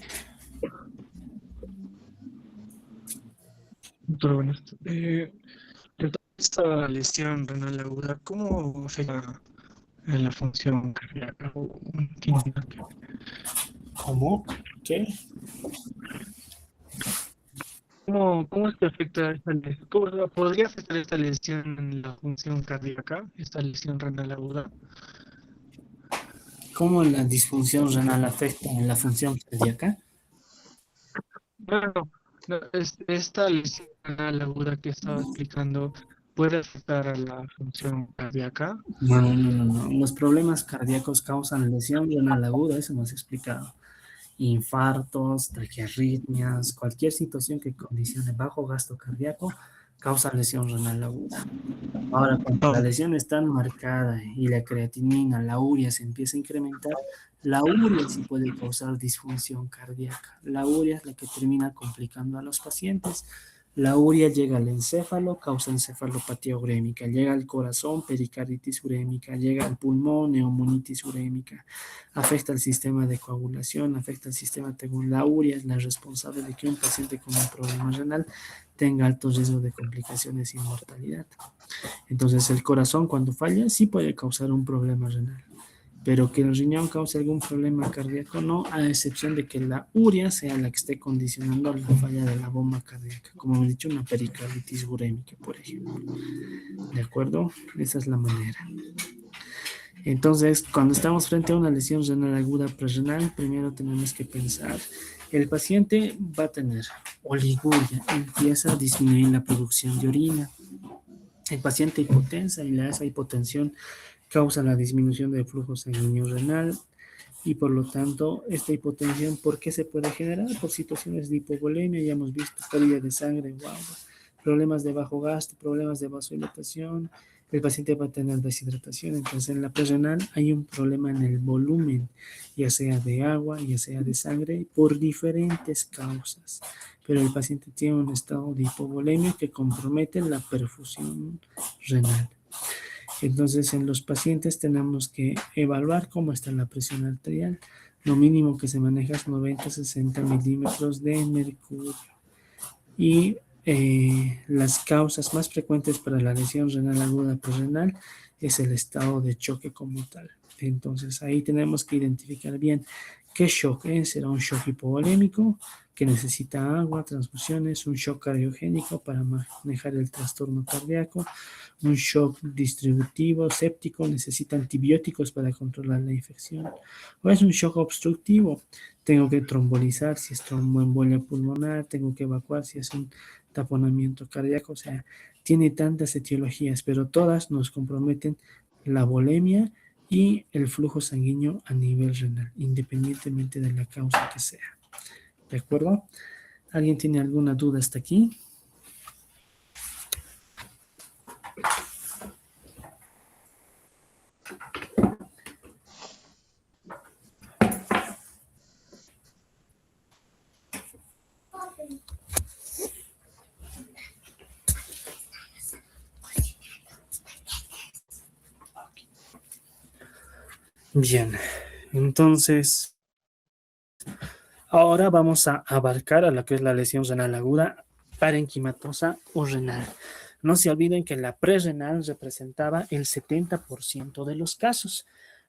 doctor, buenas. Esta lesión renal aguda, ¿cómo afecta en la función cardíaca? No entiendo. ¿Cómo? ¿Qué? ¿Cómo es que afecta esta lesión? ¿Cómo podría afectar esta lesión en la función cardíaca, esta lesión renal aguda? ¿Cómo la disfunción renal afecta en la función cardíaca? No, esta lesión renal aguda que estaba explicando puede afectar a la función cardíaca. No, no, no, no, no. Los problemas cardíacos causan lesión renal aguda, eso hemos explicado. Infartos, taquiarritmias, cualquier situación que condicione bajo gasto cardíaco causa lesión renal aguda. Ahora, cuando la Oh, lesión es tan marcada y la creatinina, la urea se empieza a incrementar, la urea sí puede causar disfunción cardíaca. La urea es la que termina complicando a los pacientes. La urea llega al encéfalo, causa encefalopatía urémica, llega al corazón, pericarditis urémica, llega al pulmón, neumonitis urémica, afecta al sistema de coagulación, afecta al sistema tegún. La urea es la responsable de que un paciente con un problema renal tenga alto riesgo de complicaciones y mortalidad. Entonces, el corazón cuando falla sí puede causar un problema renal, pero que el riñón cause algún problema cardíaco no, a excepción de que la urea sea la que esté condicionando la falla de la bomba cardíaca, como hemos dicho, una pericarditis urémica, por ejemplo. ¿De acuerdo? Esa es la manera. Entonces, cuando estamos frente a una lesión renal aguda prerrenal, primero tenemos que pensar, el paciente va a tener oliguria, empieza a disminuir la producción de orina. El paciente hipotensa y esa hipotensión causa la disminución del flujo sanguíneo renal y por lo tanto esta hipotensión, ¿por qué se puede generar? Por situaciones de hipovolemia, ya hemos visto pérdida de sangre, wow, problemas de bajo gasto, problemas de vasodilatación, el paciente va a tener deshidratación, entonces en la prerrenal hay un problema en el volumen, ya sea de agua, ya sea de sangre, por diferentes causas, pero el paciente tiene un estado de hipovolemia que compromete la perfusión renal. Entonces, en los pacientes tenemos que evaluar cómo está la presión arterial. Lo mínimo que se maneja es 90-60 milímetros de mercurio. Y las causas más frecuentes para la lesión renal aguda prerrenal es el estado de choque como tal. Entonces, ahí tenemos que identificar bien qué shock es. ¿Será un shock hipovolémico que necesita agua, transfusiones, un shock cardiogénico para manejar el trastorno cardíaco, un shock distributivo, séptico, necesita antibióticos para controlar la infección, o es un shock obstructivo, tengo que trombolizar si es tromboembolia pulmonar, tengo que evacuar si es un taponamiento cardíaco, o sea, tiene tantas etiologías, pero todas nos comprometen la volemia y el flujo sanguíneo a nivel renal, independientemente de la causa que sea. ¿De acuerdo? ¿Alguien tiene alguna duda hasta aquí? Bien, entonces, ahora vamos a abarcar a lo que es la lesión renal aguda parenquimatosa o renal. No se olviden que la prerrenal representaba el 70% de los casos.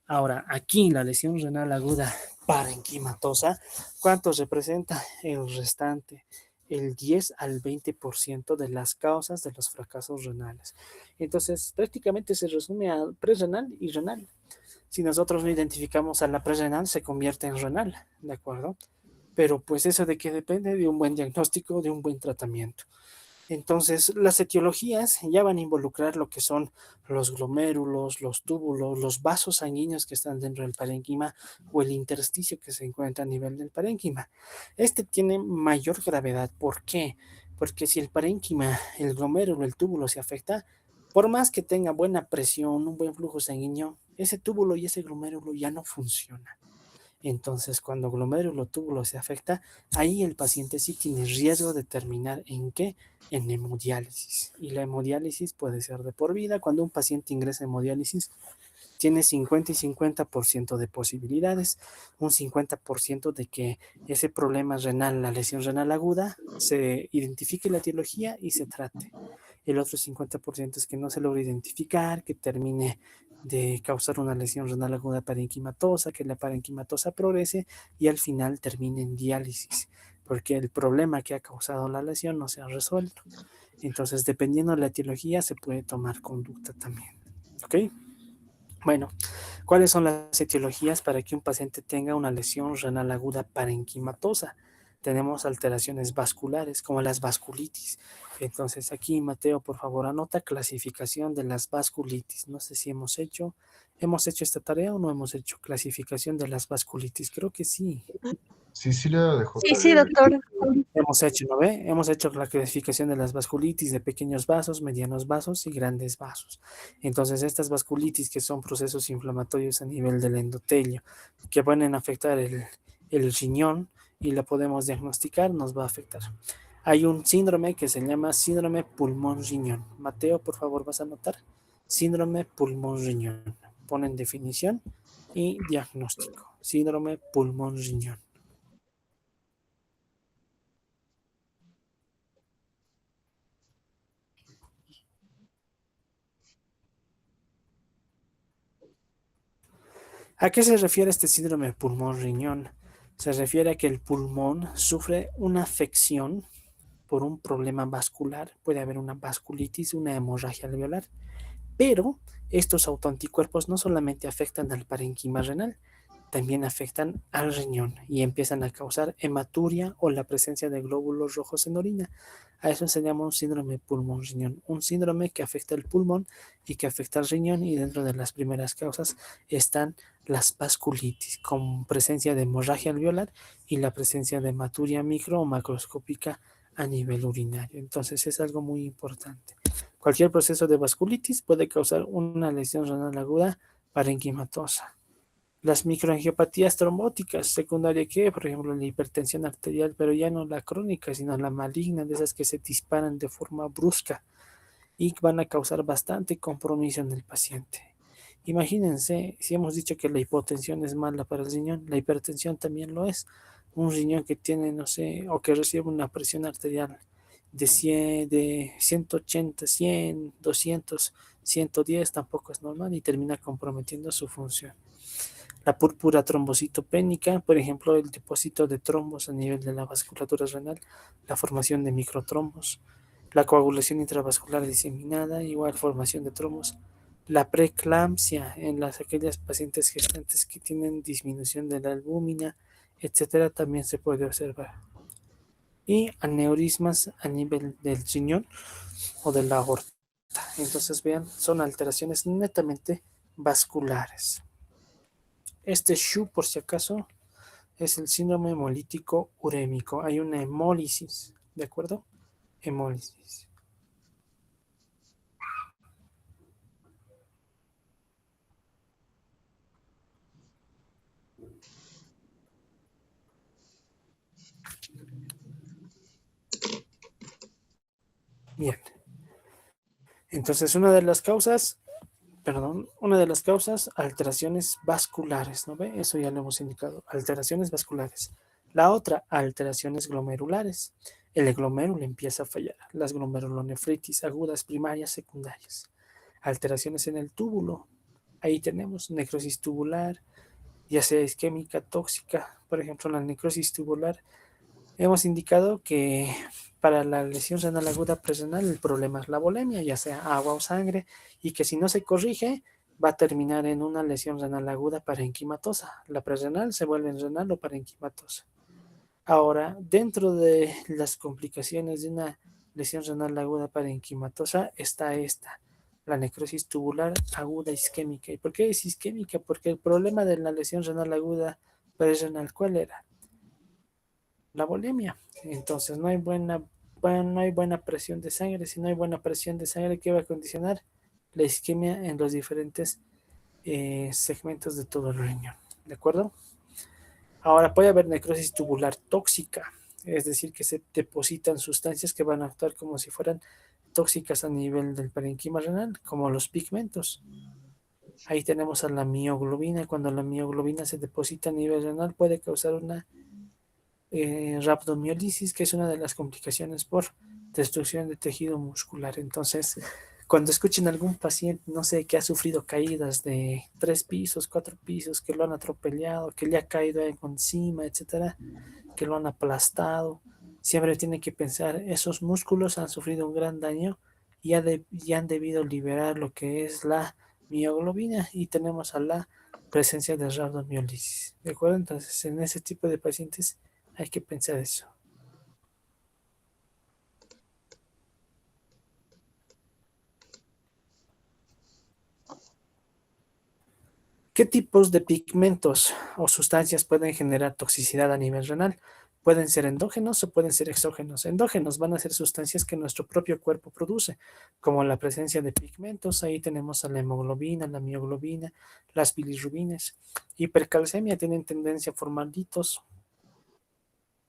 Ahora, aquí la lesión renal aguda parenquimatosa, ¿cuánto representa? El restante, el 10 al 20% de las causas de los fracasos renales. Entonces, prácticamente se resume a prerrenal y renal. Si nosotros no identificamos a la prerrenal, se convierte en renal, ¿de acuerdo? Pero pues eso de que depende de un buen diagnóstico, de un buen tratamiento. Entonces, las etiologías ya van a involucrar lo que son los glomérulos, los túbulos, los vasos sanguíneos que están dentro del parénquima o el intersticio que se encuentra a nivel del parénquima. Este tiene mayor gravedad. ¿Por qué? Porque si el parénquima, el glomérulo, el túbulo se afecta, por más que tenga buena presión, un buen flujo sanguíneo, ese túbulo y ese glomérulo ya no funciona. Entonces, cuando glomérulo túbulo se afecta, ahí el paciente sí tiene riesgo de terminar ¿en qué? En hemodiálisis. Y la hemodiálisis puede ser de por vida. Cuando un paciente ingresa en hemodiálisis, tiene 50 y 50% de posibilidades, un 50% de que ese problema renal, la lesión renal aguda, se identifique la etiología y se trate. El otro 50% es que no se logre identificar, que termine de causar una lesión renal aguda parenquimatosa, que la parenquimatosa progrese y al final termine en diálisis, porque el problema que ha causado la lesión no se ha resuelto. Entonces, dependiendo de la etiología, se puede tomar conducta también. ¿Ok? Bueno, ¿cuáles son las etiologías para que un paciente tenga una lesión renal aguda parenquimatosa? Tenemos alteraciones vasculares, como las vasculitis. Entonces, aquí, Mateo, por favor, anota clasificación de las vasculitis. No sé si hemos hecho esta tarea o no hemos hecho clasificación de las vasculitis. Creo que sí. Sí, la dejó. Sí, doctor. Hemos hecho, ¿no ve? Hemos hecho la clasificación de las vasculitis de pequeños vasos, medianos vasos y grandes vasos. Entonces, estas vasculitis que son procesos inflamatorios a nivel del endotelio, que pueden afectar el riñón y la podemos diagnosticar, nos va a afectar. Hay un síndrome que se llama síndrome pulmón-riñón. Mateo, por favor, vas a anotar. Síndrome pulmón-riñón. Ponen definición y diagnóstico. Síndrome pulmón-riñón. ¿A qué se refiere este síndrome pulmón-riñón? Se refiere a que el pulmón sufre una afección por un problema vascular. Puede haber una vasculitis, una hemorragia alveolar, pero estos autoanticuerpos no solamente afectan al parénquima renal, también afectan al riñón y empiezan a causar hematuria o la presencia de glóbulos rojos en orina. A eso se llama un síndrome pulmón-riñón, un síndrome que afecta el pulmón y que afecta al riñón, y dentro de las primeras causas están las vasculitis, con presencia de hemorragia alveolar y la presencia de hematuria micro o macroscópica a nivel urinario. Entonces es algo muy importante. Cualquier proceso de vasculitis puede causar una lesión renal aguda parenquimatosa. Las microangiopatías trombóticas, secundaria que, por ejemplo, la hipertensión arterial, pero ya no la crónica, sino la maligna, de esas que se disparan de forma brusca y van a causar bastante compromiso en el paciente. Imagínense, si hemos dicho que la hipotensión es mala para el riñón, la hipertensión también lo es. Un riñón que tiene, no sé, o que recibe una presión arterial de 100, de 180, 100, 200, 110 tampoco es normal y termina comprometiendo su función. La púrpura trombocitopénica, por ejemplo, el depósito de trombos a nivel de la vasculatura renal, la formación de microtrombos, la coagulación intravascular diseminada, igual formación de trombos, la preeclampsia en aquellas pacientes gestantes que tienen disminución de la albúmina, etcétera, también se puede observar. Y aneurismas a nivel del riñón o de la aorta. Entonces, vean, son alteraciones netamente vasculares. Este SHU, por si acaso, es el síndrome hemolítico urémico. Hay una hemólisis, ¿de acuerdo? Hemólisis. Bien. Entonces, una de las causas, alteraciones vasculares, ¿no ve? Eso ya lo hemos indicado, alteraciones vasculares. La otra, alteraciones glomerulares. El glomérulo empieza a fallar, las glomerulonefritis agudas, primarias, secundarias. Alteraciones en el túbulo. Ahí tenemos necrosis tubular, ya sea isquémica, tóxica. Por ejemplo, la necrosis tubular, hemos indicado que para la lesión renal aguda presrenal el problema es la volemia, ya sea agua o sangre, y que si no se corrige va a terminar en una lesión renal aguda parenquimatosa. La presrenal se vuelve en renal o parenquimatosa. Ahora, dentro de las complicaciones de una lesión renal aguda parenquimatosa está esta, la necrosis tubular aguda isquémica. ¿Y por qué es isquémica? Porque el problema de la lesión renal aguda presrenal, ¿cuál era? La volemia. Entonces no hay buena presión de sangre. Si no hay buena presión de sangre, ¿qué va a condicionar? La isquemia en los diferentes segmentos de todo el riñón. ¿De acuerdo? Ahora puede haber necrosis tubular tóxica, es decir, que se depositan sustancias que van a actuar como si fueran tóxicas a nivel del parenquima renal, como los pigmentos. Ahí tenemos a la mioglobina. Cuando la mioglobina se deposita a nivel renal puede causar una rhabdomiólisis, que es una de las complicaciones por destrucción de tejido muscular. Entonces, cuando escuchen a algún paciente, no sé, que ha sufrido caídas de 3 pisos, 4 pisos, que lo han atropellado, que le ha caído encima, etcétera, que lo han aplastado, siempre tienen que pensar, esos músculos han sufrido un gran daño y han debido liberar lo que es la mioglobina, y tenemos a la presencia de rhabdomiólisis. ¿De acuerdo? Entonces, en ese tipo de pacientes hay que pensar eso. ¿Qué tipos de pigmentos o sustancias pueden generar toxicidad a nivel renal? Pueden ser endógenos o pueden ser exógenos. Endógenos van a ser sustancias que nuestro propio cuerpo produce, como la presencia de pigmentos. Ahí tenemos a la hemoglobina, la mioglobina, las bilirrubinas. Hipercalcemia tienen tendencia a formar litos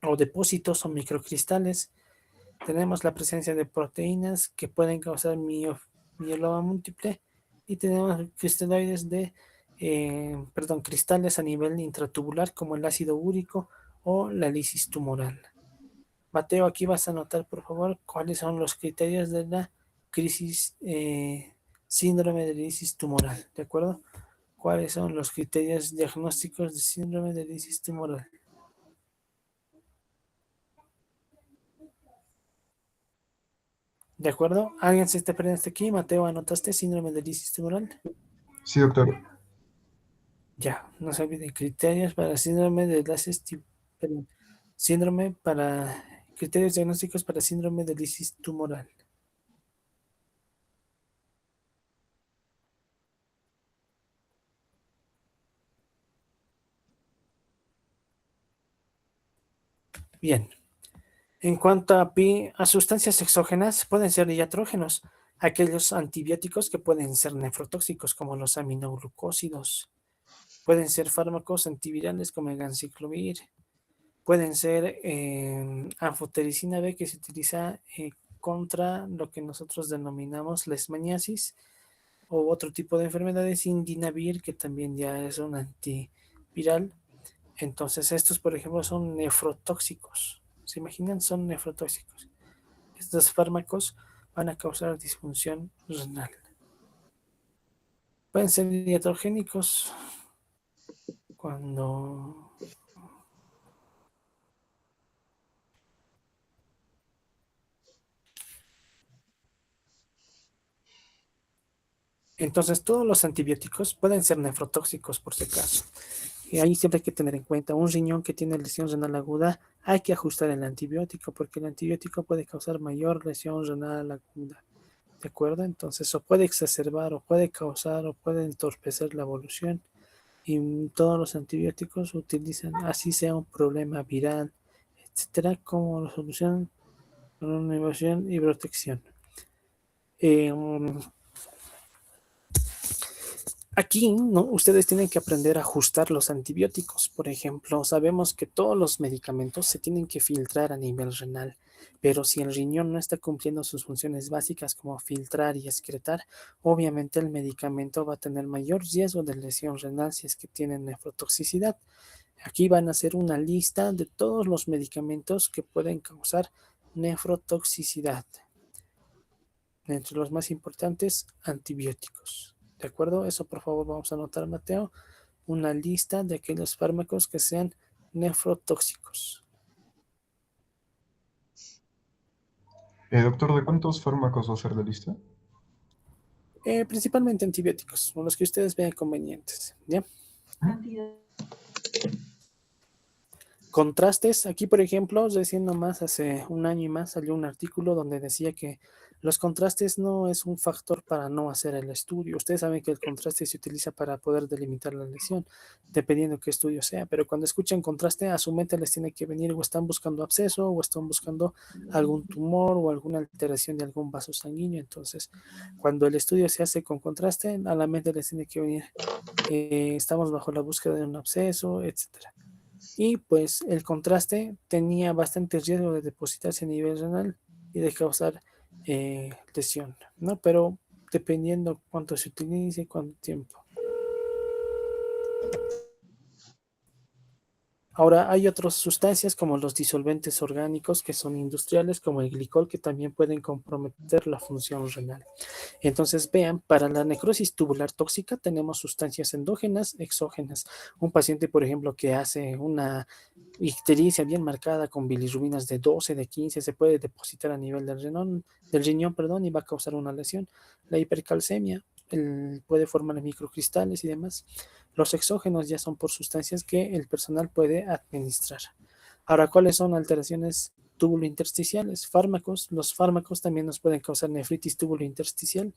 o depósitos o microcristales. Tenemos la presencia de proteínas que pueden causar mieloma múltiple, y tenemos cristaloides cristales a nivel intratubular, como el ácido úrico o la lisis tumoral. Mateo, aquí vas a anotar, por favor, cuáles son los criterios de la crisis, síndrome de lisis tumoral, ¿de acuerdo? ¿Cuáles son los criterios diagnósticos de síndrome de lisis tumoral? ¿De acuerdo? ¿Alguien se está perdiendo hasta aquí? Mateo, ¿anotaste síndrome de lisis tumoral? Sí, doctor. Ya, no se olviden criterios para síndrome de criterios diagnósticos para síndrome de lisis tumoral. Bien. En cuanto a sustancias exógenas, pueden ser diatrógenos, aquellos antibióticos que pueden ser nefrotóxicos, como los aminoglucósidos. Pueden ser fármacos antivirales como el ganciclovir. Pueden ser anfotericina B, que se utiliza contra lo que nosotros denominamos leishmaniasis o otro tipo de enfermedades. Indinavir, que también ya es un antiviral. Entonces estos, por ejemplo, son nefrotóxicos. ¿Se imaginan? Son nefrotóxicos. Estos fármacos van a causar disfunción renal. Pueden ser iatrogénicos cuando entonces todos los antibióticos pueden ser nefrotóxicos, por si acaso. Y ahí siempre hay que tener en cuenta, un riñón que tiene lesión renal aguda, hay que ajustar el antibiótico, porque el antibiótico puede causar mayor lesión renal aguda. ¿De acuerdo? Entonces, o puede exacerbar, o puede causar, o puede entorpecer la evolución. Y todos los antibióticos se utilizan, así sea un problema viral, etcétera, como solución con una evaluación y protección. Aquí, ¿no? Ustedes tienen que aprender a ajustar los antibióticos. Por ejemplo, sabemos que todos los medicamentos se tienen que filtrar a nivel renal, pero si el riñón no está cumpliendo sus funciones básicas como filtrar y excretar, obviamente el medicamento va a tener mayor riesgo de lesión renal si es que tiene nefrotoxicidad. Aquí van a hacer una lista de todos los medicamentos que pueden causar nefrotoxicidad. Entre los más importantes, antibióticos. ¿De acuerdo? Eso, por favor, vamos a anotar, Mateo. Una lista de aquellos fármacos que sean nefrotóxicos. Doctor, ¿de cuántos fármacos va a ser la lista? Principalmente antibióticos, o los que ustedes vean convenientes. ¿Ya? Contrastes. Aquí, por ejemplo, recién nomás hace un año y más salió un artículo donde decía que los contrastes no es un factor para no hacer el estudio. Ustedes saben que el contraste se utiliza para poder delimitar la lesión, dependiendo qué estudio sea, pero cuando escuchan contraste, a su mente les tiene que venir o están buscando absceso, o están buscando algún tumor o alguna alteración de algún vaso sanguíneo. Entonces, cuando el estudio se hace con contraste, a la mente les tiene que venir, estamos bajo la búsqueda de un absceso, etcétera. y pues el contraste tenía bastante riesgo de depositarse a nivel renal y de causar lesión, ¿no? Pero dependiendo cuánto se utilice, cuánto tiempo. Ahora hay otras sustancias como los disolventes orgánicos que son industriales, como el glicol, que también pueden comprometer la función renal. Entonces, vean, para la necrosis tubular tóxica tenemos sustancias endógenas, exógenas. Un paciente, por ejemplo, que hace una ictericia bien marcada con bilirrubinas de 12, de 15, se puede depositar a nivel del riñón, perdón, y va a causar una lesión. La hipercalcemia puede formar microcristales y demás. Los exógenos ya son por sustancias que el personal puede administrar. Ahora, ¿cuáles son alteraciones túbulo-intersticiales? Fármacos. Los fármacos también nos pueden causar nefritis túbulo-intersticial,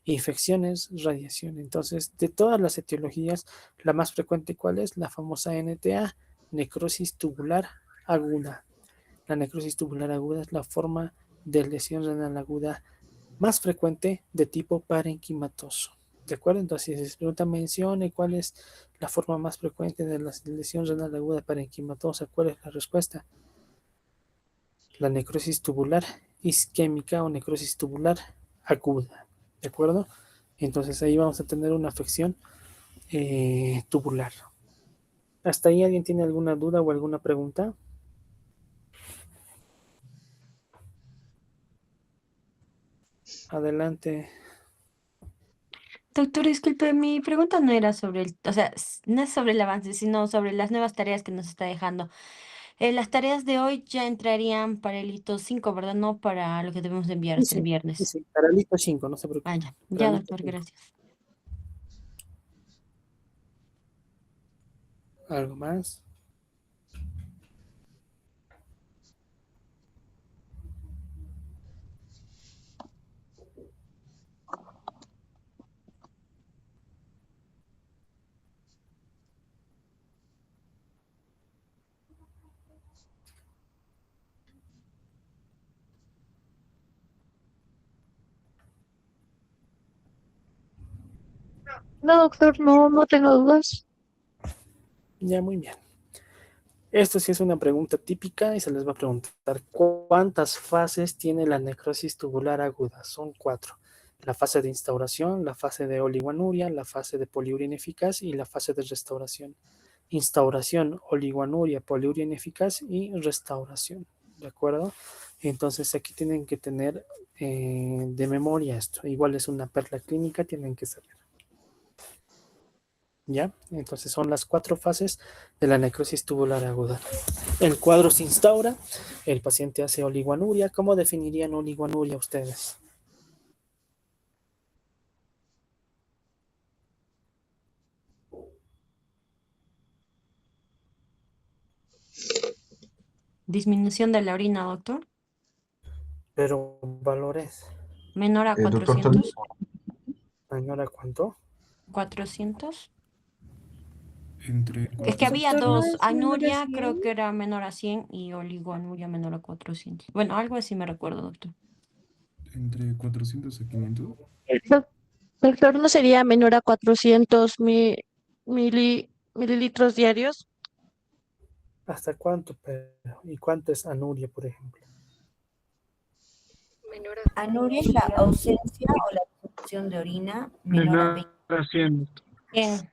infecciones, radiación. Entonces, de todas las etiologías, la más frecuente, ¿cuál es? La famosa NTA, necrosis tubular aguda. La necrosis tubular aguda es la forma de lesión renal aguda más frecuente de tipo parenquimatoso. ¿De acuerdo? Entonces, si se pregunta, mencione cuál es la forma más frecuente de la lesión renal aguda parenquimatosa. ¿Cuál es la respuesta? La necrosis tubular isquémica o necrosis tubular aguda. ¿De acuerdo? Entonces ahí vamos a tener una afección tubular. ¿Hasta ahí alguien tiene alguna duda o alguna pregunta? Adelante. Doctor, disculpe, mi pregunta no era sobre o sea, no es sobre el avance, sino sobre las nuevas tareas que nos está dejando. Las tareas de hoy ya entrarían para el hito 5, ¿verdad? No para lo que debemos de enviar Sí, hasta el sí, sí, viernes. sí, para el hito 5, no se preocupe. Vaya, Para ya, el hito doctor, 5. gracias. ¿Algo más? No, doctor, no tengo dudas. Ya, muy bien. Esto sí es una pregunta típica y se les va a preguntar cuántas fases tiene la necrosis tubular aguda. Son 4. La fase de instauración, la fase de oliguanuria, la fase de poliuria ineficaz y la fase de restauración. Instauración, oliguanuria, poliuria ineficaz y restauración. ¿De acuerdo? Entonces aquí tienen que tener de memoria esto. Igual es una perla clínica, tienen que saber. ¿Ya? Entonces son las 4 fases de la necrosis tubular aguda. El cuadro se instaura, el paciente hace oliguanuria. ¿Cómo definirían oliguanuria ustedes? Disminución de la orina, doctor. Pero valores, Menor a Doctor, 400. ¿menor a cuánto? 400. Entre Es que había Doctor, ¿no 400. dos. es menor a Anuria creo 100? que era menor a 100 y oligoanuria menor a 400. Bueno, algo así me recuerdo, doctor. Entre 400 a 500. Doc- Doctor, ¿no sería menor a 400 mililitros diarios? ¿Hasta cuánto? ¿Y cuánto es anuria, por ejemplo? Anuria es la ausencia o la disminución de orina menor a 20. Menor a 100. Bien.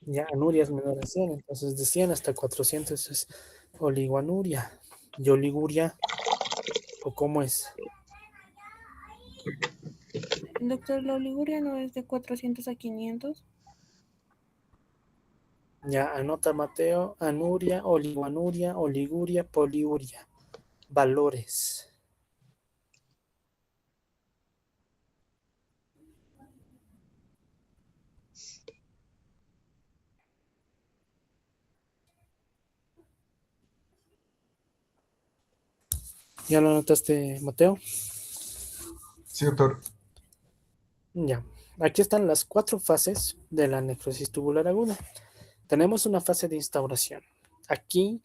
Ya, anuria es menor a 100, entonces de 100 hasta 400 es oliguanuria. ¿Y oliguria? ¿O cómo es? Doctor, la oliguria no es de 400 a 500. Ya, anota Mateo, anuria, oliguanuria, oliguria, poliuria. Valores. ¿Ya lo anotaste, Mateo? Sí, doctor. Ya. Aquí están las 4 fases de la necrosis tubular aguda. Tenemos una fase de instauración. Aquí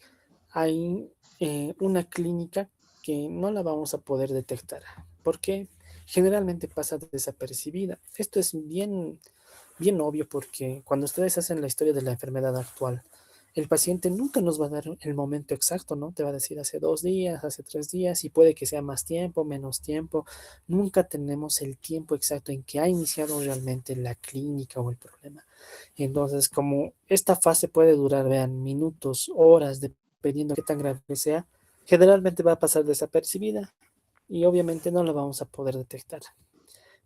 hay una clínica que no la vamos a poder detectar porque generalmente pasa desapercibida. Esto es bien obvio porque cuando ustedes hacen la historia de la enfermedad actual, el paciente nunca nos va a dar el momento exacto, ¿no? Te va a decir hace 2 días, hace 3 días, y puede que sea más tiempo, menos tiempo. Nunca tenemos el tiempo exacto en que ha iniciado realmente la clínica o el problema. Entonces, como esta fase puede durar, vean, minutos, horas, dependiendo de qué tan grave sea, generalmente va a pasar desapercibida y obviamente no la vamos a poder detectar.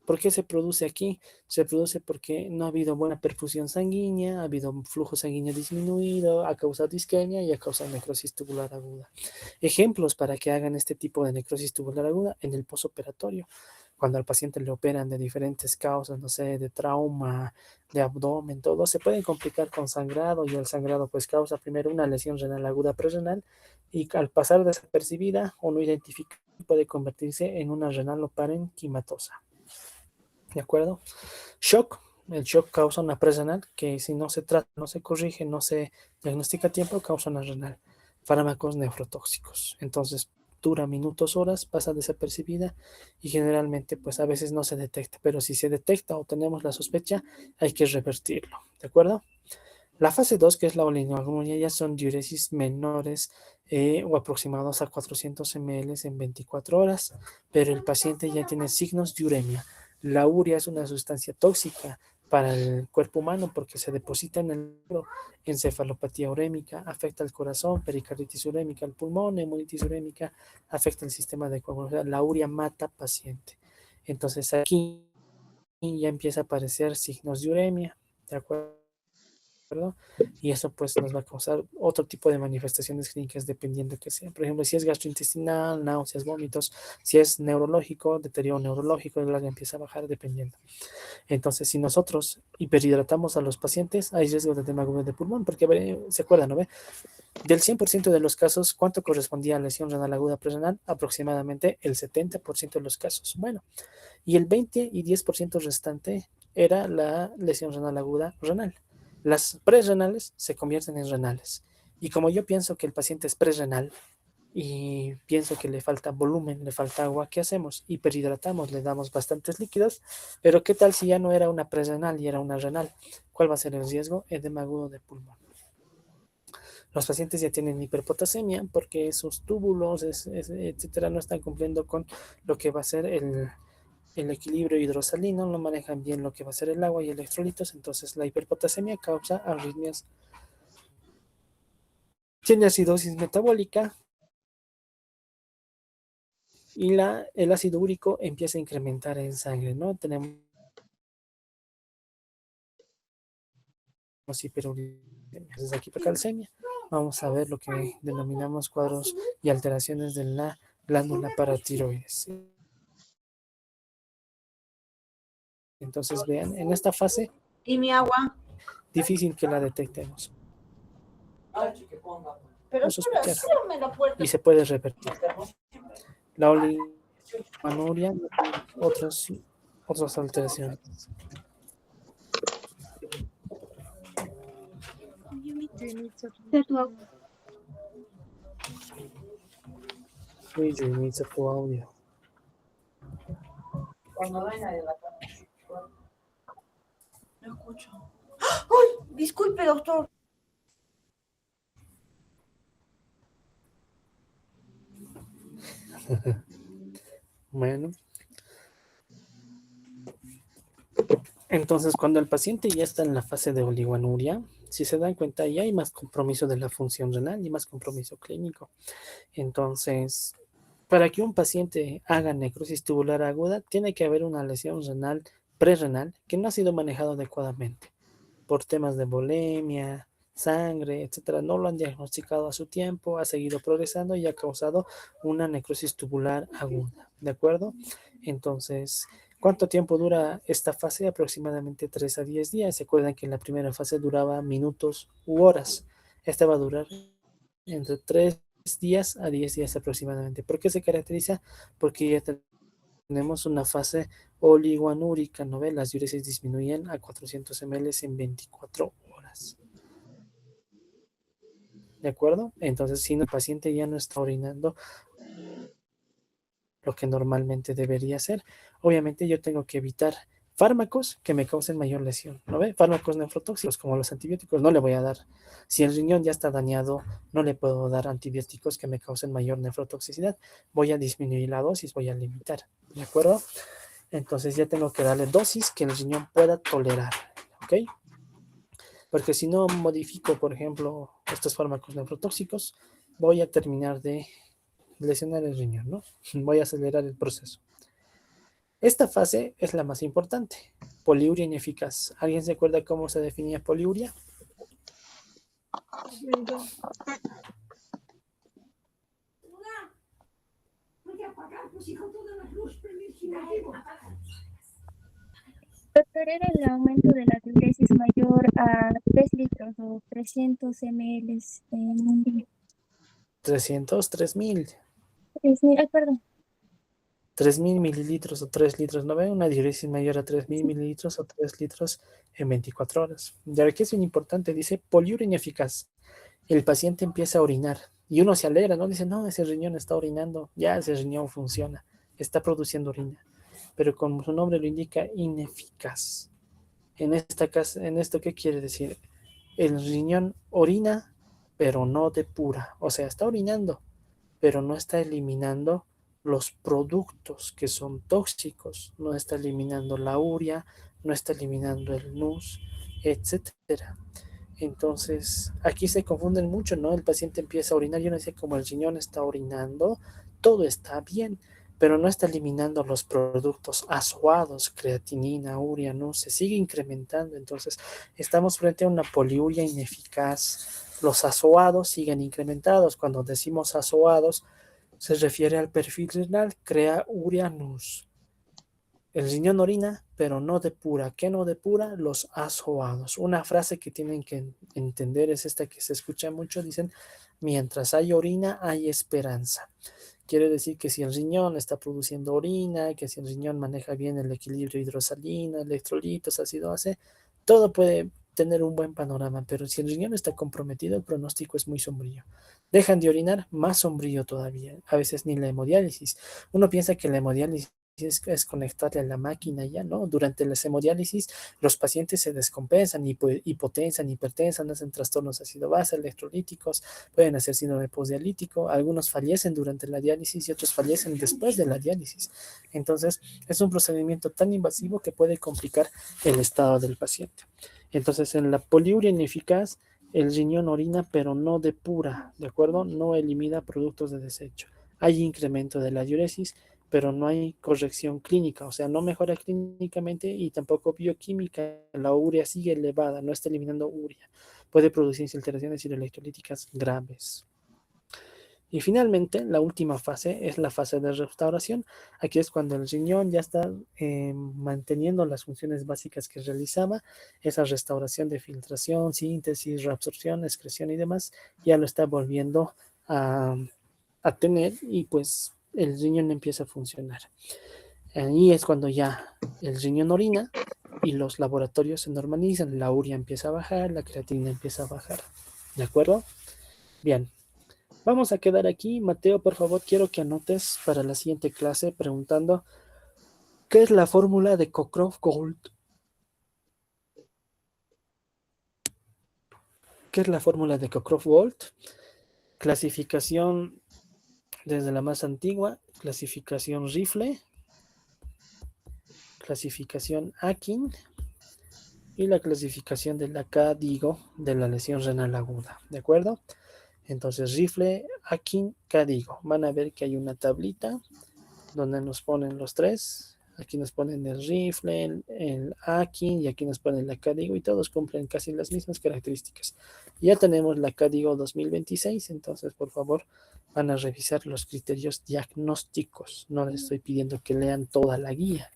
¿Por qué se produce aquí? Se produce porque no ha habido buena perfusión sanguínea, ha habido un flujo sanguíneo disminuido, ha causado isquemia y ha causado necrosis tubular aguda. Ejemplos para que hagan este tipo de necrosis tubular aguda en el posoperatorio. Cuando al paciente le operan de diferentes causas, no sé, de trauma, de abdomen, todo, se pueden complicar con sangrado y el sangrado pues causa primero una lesión renal aguda prerenal y al pasar desapercibida o no identificada puede convertirse en una renaloparenquimatosa. ¿De acuerdo? Shock. El shock causa una prerenal que si no se trata, no se corrige, no se diagnostica a tiempo, causa una renal. Fármacos nefrotóxicos. Entonces, dura minutos, horas, pasa desapercibida y generalmente, pues a veces no se detecta. Pero si se detecta o tenemos la sospecha, hay que revertirlo. ¿De acuerdo? La fase 2, que es la oligonuria, ya son diuresis menores o aproximados a 400 ml en 24 horas, pero el paciente ya tiene signos de uremia. La urea es una sustancia tóxica para el cuerpo humano porque se deposita en el cerebro, encefalopatía urémica, afecta al corazón, pericarditis urémica, al pulmón, hemolitis urémica, afecta el sistema de coagulación. La urea mata paciente. Entonces aquí ya empieza a aparecer signos de uremia, ¿de acuerdo? Y eso pues nos va a causar otro tipo de manifestaciones clínicas dependiendo que sea. Por ejemplo, si es gastrointestinal, náuseas, vómitos, si es neurológico, deterioro neurológico, el área empieza a bajar dependiendo. Entonces, si nosotros hiperhidratamos a los pacientes, hay riesgo de edema agudo de pulmón, porque se acuerdan, ¿no ve? Del 100% de los casos, ¿cuánto correspondía a lesión renal aguda prerenal? Aproximadamente el 70% de los casos. Bueno, y el 20 y 10% restante era la lesión renal aguda renal. Las prerrenales se convierten en renales. Y como yo pienso que el paciente es prerrenal y pienso que le falta volumen, le falta agua, ¿qué hacemos? Hiperhidratamos, le damos bastantes líquidos, pero ¿qué tal si ya no era una prerrenal y era una renal? ¿Cuál va a ser el riesgo? Edema agudo de pulmón. Los pacientes ya tienen hiperpotasemia porque sus túbulos, etcétera, no están cumpliendo con lo que va a ser el equilibrio hidrosalino, no manejan bien lo que va a ser el agua y electrolitos, entonces la hiperpotasemia causa arritmias. Tiene acidosis metabólica y el ácido úrico empieza a incrementar en sangre, ¿no? Tenemos hiperuremia, entonces aquí hipercalcemia. Vamos a ver lo que denominamos cuadros y alteraciones de la glándula paratiroides. Entonces, vean, en esta fase, ¿Y mi agua? difícil que la detectemos. Pero No sospechar. cierrame la puerta. Y se puede revertir. La oligonuria, otras alteraciones. Uy, yo inicio tu audio. Cuando venga de la tarde. No escucho. ¡Ay! Disculpe, doctor. Bueno. Entonces, cuando el paciente ya está en la fase de oligonuria, si se dan cuenta, ya hay más compromiso de la función renal y más compromiso clínico. Entonces, para que un paciente haga necrosis tubular aguda, tiene que haber una lesión renal, prerrenal, que no ha sido manejado adecuadamente por temas de bulimia, sangre, etcétera. No lo han diagnosticado a su tiempo, ha seguido progresando y ha causado una necrosis tubular aguda. ¿De acuerdo? Entonces, ¿cuánto tiempo dura esta fase? Aproximadamente 3 a 10 días. Se acuerdan que en la primera fase duraba minutos u horas. Esta va a durar entre 3 días a 10 días aproximadamente. ¿Por qué se caracteriza? Porque ya tenemos una fase oligoanúrica, ¿no ven? Las diuresis disminuyen a 400 ml en 24 horas. ¿De acuerdo? Entonces, si el paciente ya no está orinando lo que normalmente debería hacer, obviamente yo tengo que evitar Fármacos que me causen mayor lesión, ¿no ve? Fármacos nefrotóxicos como los antibióticos no le voy a dar. Si el riñón ya está dañado, no le puedo dar antibióticos que me causen mayor nefrotoxicidad. Voy a disminuir la dosis, voy a limitar, ¿de acuerdo? Entonces ya tengo que darle dosis que el riñón pueda tolerar, ¿ok? Porque si no modifico, por ejemplo, estos fármacos nefrotóxicos, voy a terminar de lesionar el riñón, ¿no? Voy a acelerar el proceso. Esta fase es la más importante. Poliuria ineficaz. ¿Alguien se acuerda cómo se definía poliuria? Doctor, era el aumento de la diuresis mayor a 3 litros o 300 ml en un día. 300, 3000. 3.000, ay, perdón. 3000 mililitros o 3 litros. ¿No ven? Una diuresis mayor a 3000 mililitros o 3 litros en 24 horas. Y ahora que es bien importante, dice poliuria ineficaz. El paciente empieza a orinar y uno se alegra, ¿no? Dice, no, ese riñón está orinando, ya ese riñón funciona, está produciendo orina. Pero como su nombre lo indica, ineficaz. En esto, ¿qué quiere decir? El riñón orina, pero no depura. O sea, está orinando, pero no está eliminando los productos que son tóxicos. No está eliminando la urea, no está eliminando el NUS, etcétera. Entonces, aquí se confunden mucho, ¿no? El paciente empieza a orinar y uno dice, como el riñón está orinando, todo está bien, pero no está eliminando los productos azoados, creatinina, urea, ¿no? Se sigue incrementando. Entonces, estamos frente a una poliuria ineficaz. Los azoados siguen incrementados. Cuando decimos azoados, se refiere al perfil renal, crea urea NUS. El riñón orina, pero no depura. ¿Qué no depura? Los azoados. Una frase que tienen que entender es esta que se escucha mucho. Dicen, mientras hay orina, hay esperanza. Quiere decir que si el riñón está produciendo orina, que si el riñón maneja bien el equilibrio hidrosalina, electrolitos, ácido base, todo puede tener un buen panorama, pero si el riñón está comprometido, el pronóstico es muy sombrío. Dejan de orinar, más sombrío todavía. A veces ni la hemodiálisis. Uno piensa que la hemodiálisis es conectarle a la máquina ya, ¿no? Durante la hemodiálisis los pacientes se descompensan, hipotensan, hipertensan, hacen trastornos ácido-base, electrolíticos, pueden hacer síndrome postdialítico, algunos fallecen durante la diálisis y otros fallecen después de la diálisis. Entonces, es un procedimiento tan invasivo que puede complicar el estado del paciente. Entonces, en la poliuria ineficaz, el riñón orina, pero no depura, ¿de acuerdo? No elimina productos de desecho. Hay incremento de la diuresis, pero no hay corrección clínica, o sea, no mejora clínicamente y tampoco bioquímica. La urea sigue elevada, no está eliminando urea. Puede producir infiltraciones hidroelectrolíticas graves. Y finalmente, la última fase es la fase de restauración. Aquí es cuando el riñón ya está manteniendo las funciones básicas que realizaba. Esa restauración de filtración, síntesis, reabsorción, excreción y demás, ya lo está volviendo a tener y pues el riñón empieza a funcionar. Ahí es cuando ya el riñón orina y los laboratorios se normalizan. La urea empieza a bajar, la creatinina empieza a bajar. ¿De acuerdo? Bien. Vamos a quedar aquí. Mateo, por favor, quiero que anotes para la siguiente clase preguntando ¿qué es la fórmula de Cockcroft-Gault? ¿Qué es la fórmula de Cockcroft-Gault? Clasificación desde la más antigua, clasificación Rifle, clasificación Akin y la clasificación de la KDIGO de la lesión renal aguda. ¿De acuerdo? Entonces, Rifle, Akin, KDIGO. Van a ver que hay una tablita donde nos ponen los tres. Aquí nos ponen el Rifle, el Akin y aquí nos ponen la KDIGO y todos cumplen casi las mismas características. Ya tenemos la KDIGO 2026, entonces por favor van a revisar los criterios diagnósticos. No les estoy pidiendo que lean toda la guía.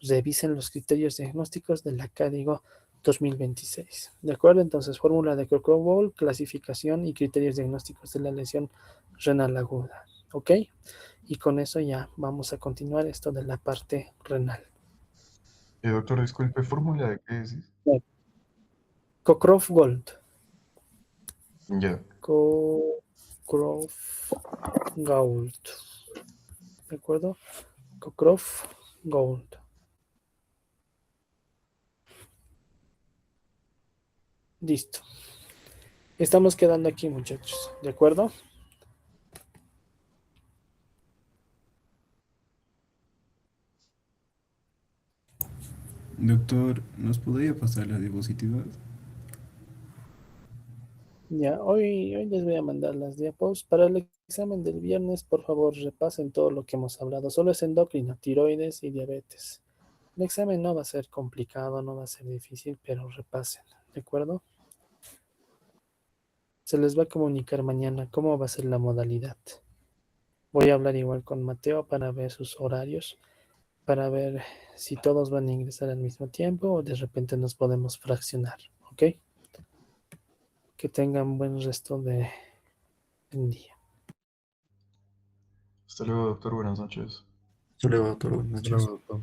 Revisen los criterios diagnósticos de la KDIGO 2026. ¿De acuerdo? Entonces, fórmula de Cockcroft-Gault, clasificación y criterios diagnósticos de la lesión renal aguda. ¿Ok? Y con eso ya vamos a continuar esto de la parte renal. Doctor, disculpe, ¿fórmula de qué es? Cockcroft-Gault. Ya. Cockcroft-Gault. ¿De acuerdo? Cockcroft-Gault. Listo. Estamos quedando aquí, muchachos. ¿De acuerdo? Doctor, ¿nos podría pasar la diapositiva? Ya, hoy les voy a mandar las diapos. Para el examen del viernes, por favor, repasen todo lo que hemos hablado. Solo es endocrino, tiroides y diabetes. El examen no va a ser complicado, no va a ser difícil, pero repasen, ¿de acuerdo? Se les va a comunicar mañana cómo va a ser la modalidad. Voy a hablar igual con Mateo para ver sus horarios, para ver si todos van a ingresar al mismo tiempo o de repente nos podemos fraccionar, ¿ok? Que tengan buen resto de día. Hasta luego, doctor. Buenas noches. Hasta luego, doctor. Buenas Hasta luego, noches. doctor.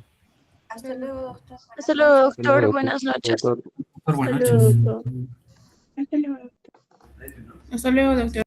Hasta luego, doctor. Hasta luego, doctor. Buenas noches. Doctor, buenas Hasta luego, noches. doctor. Hasta luego. Hasta luego, doctor.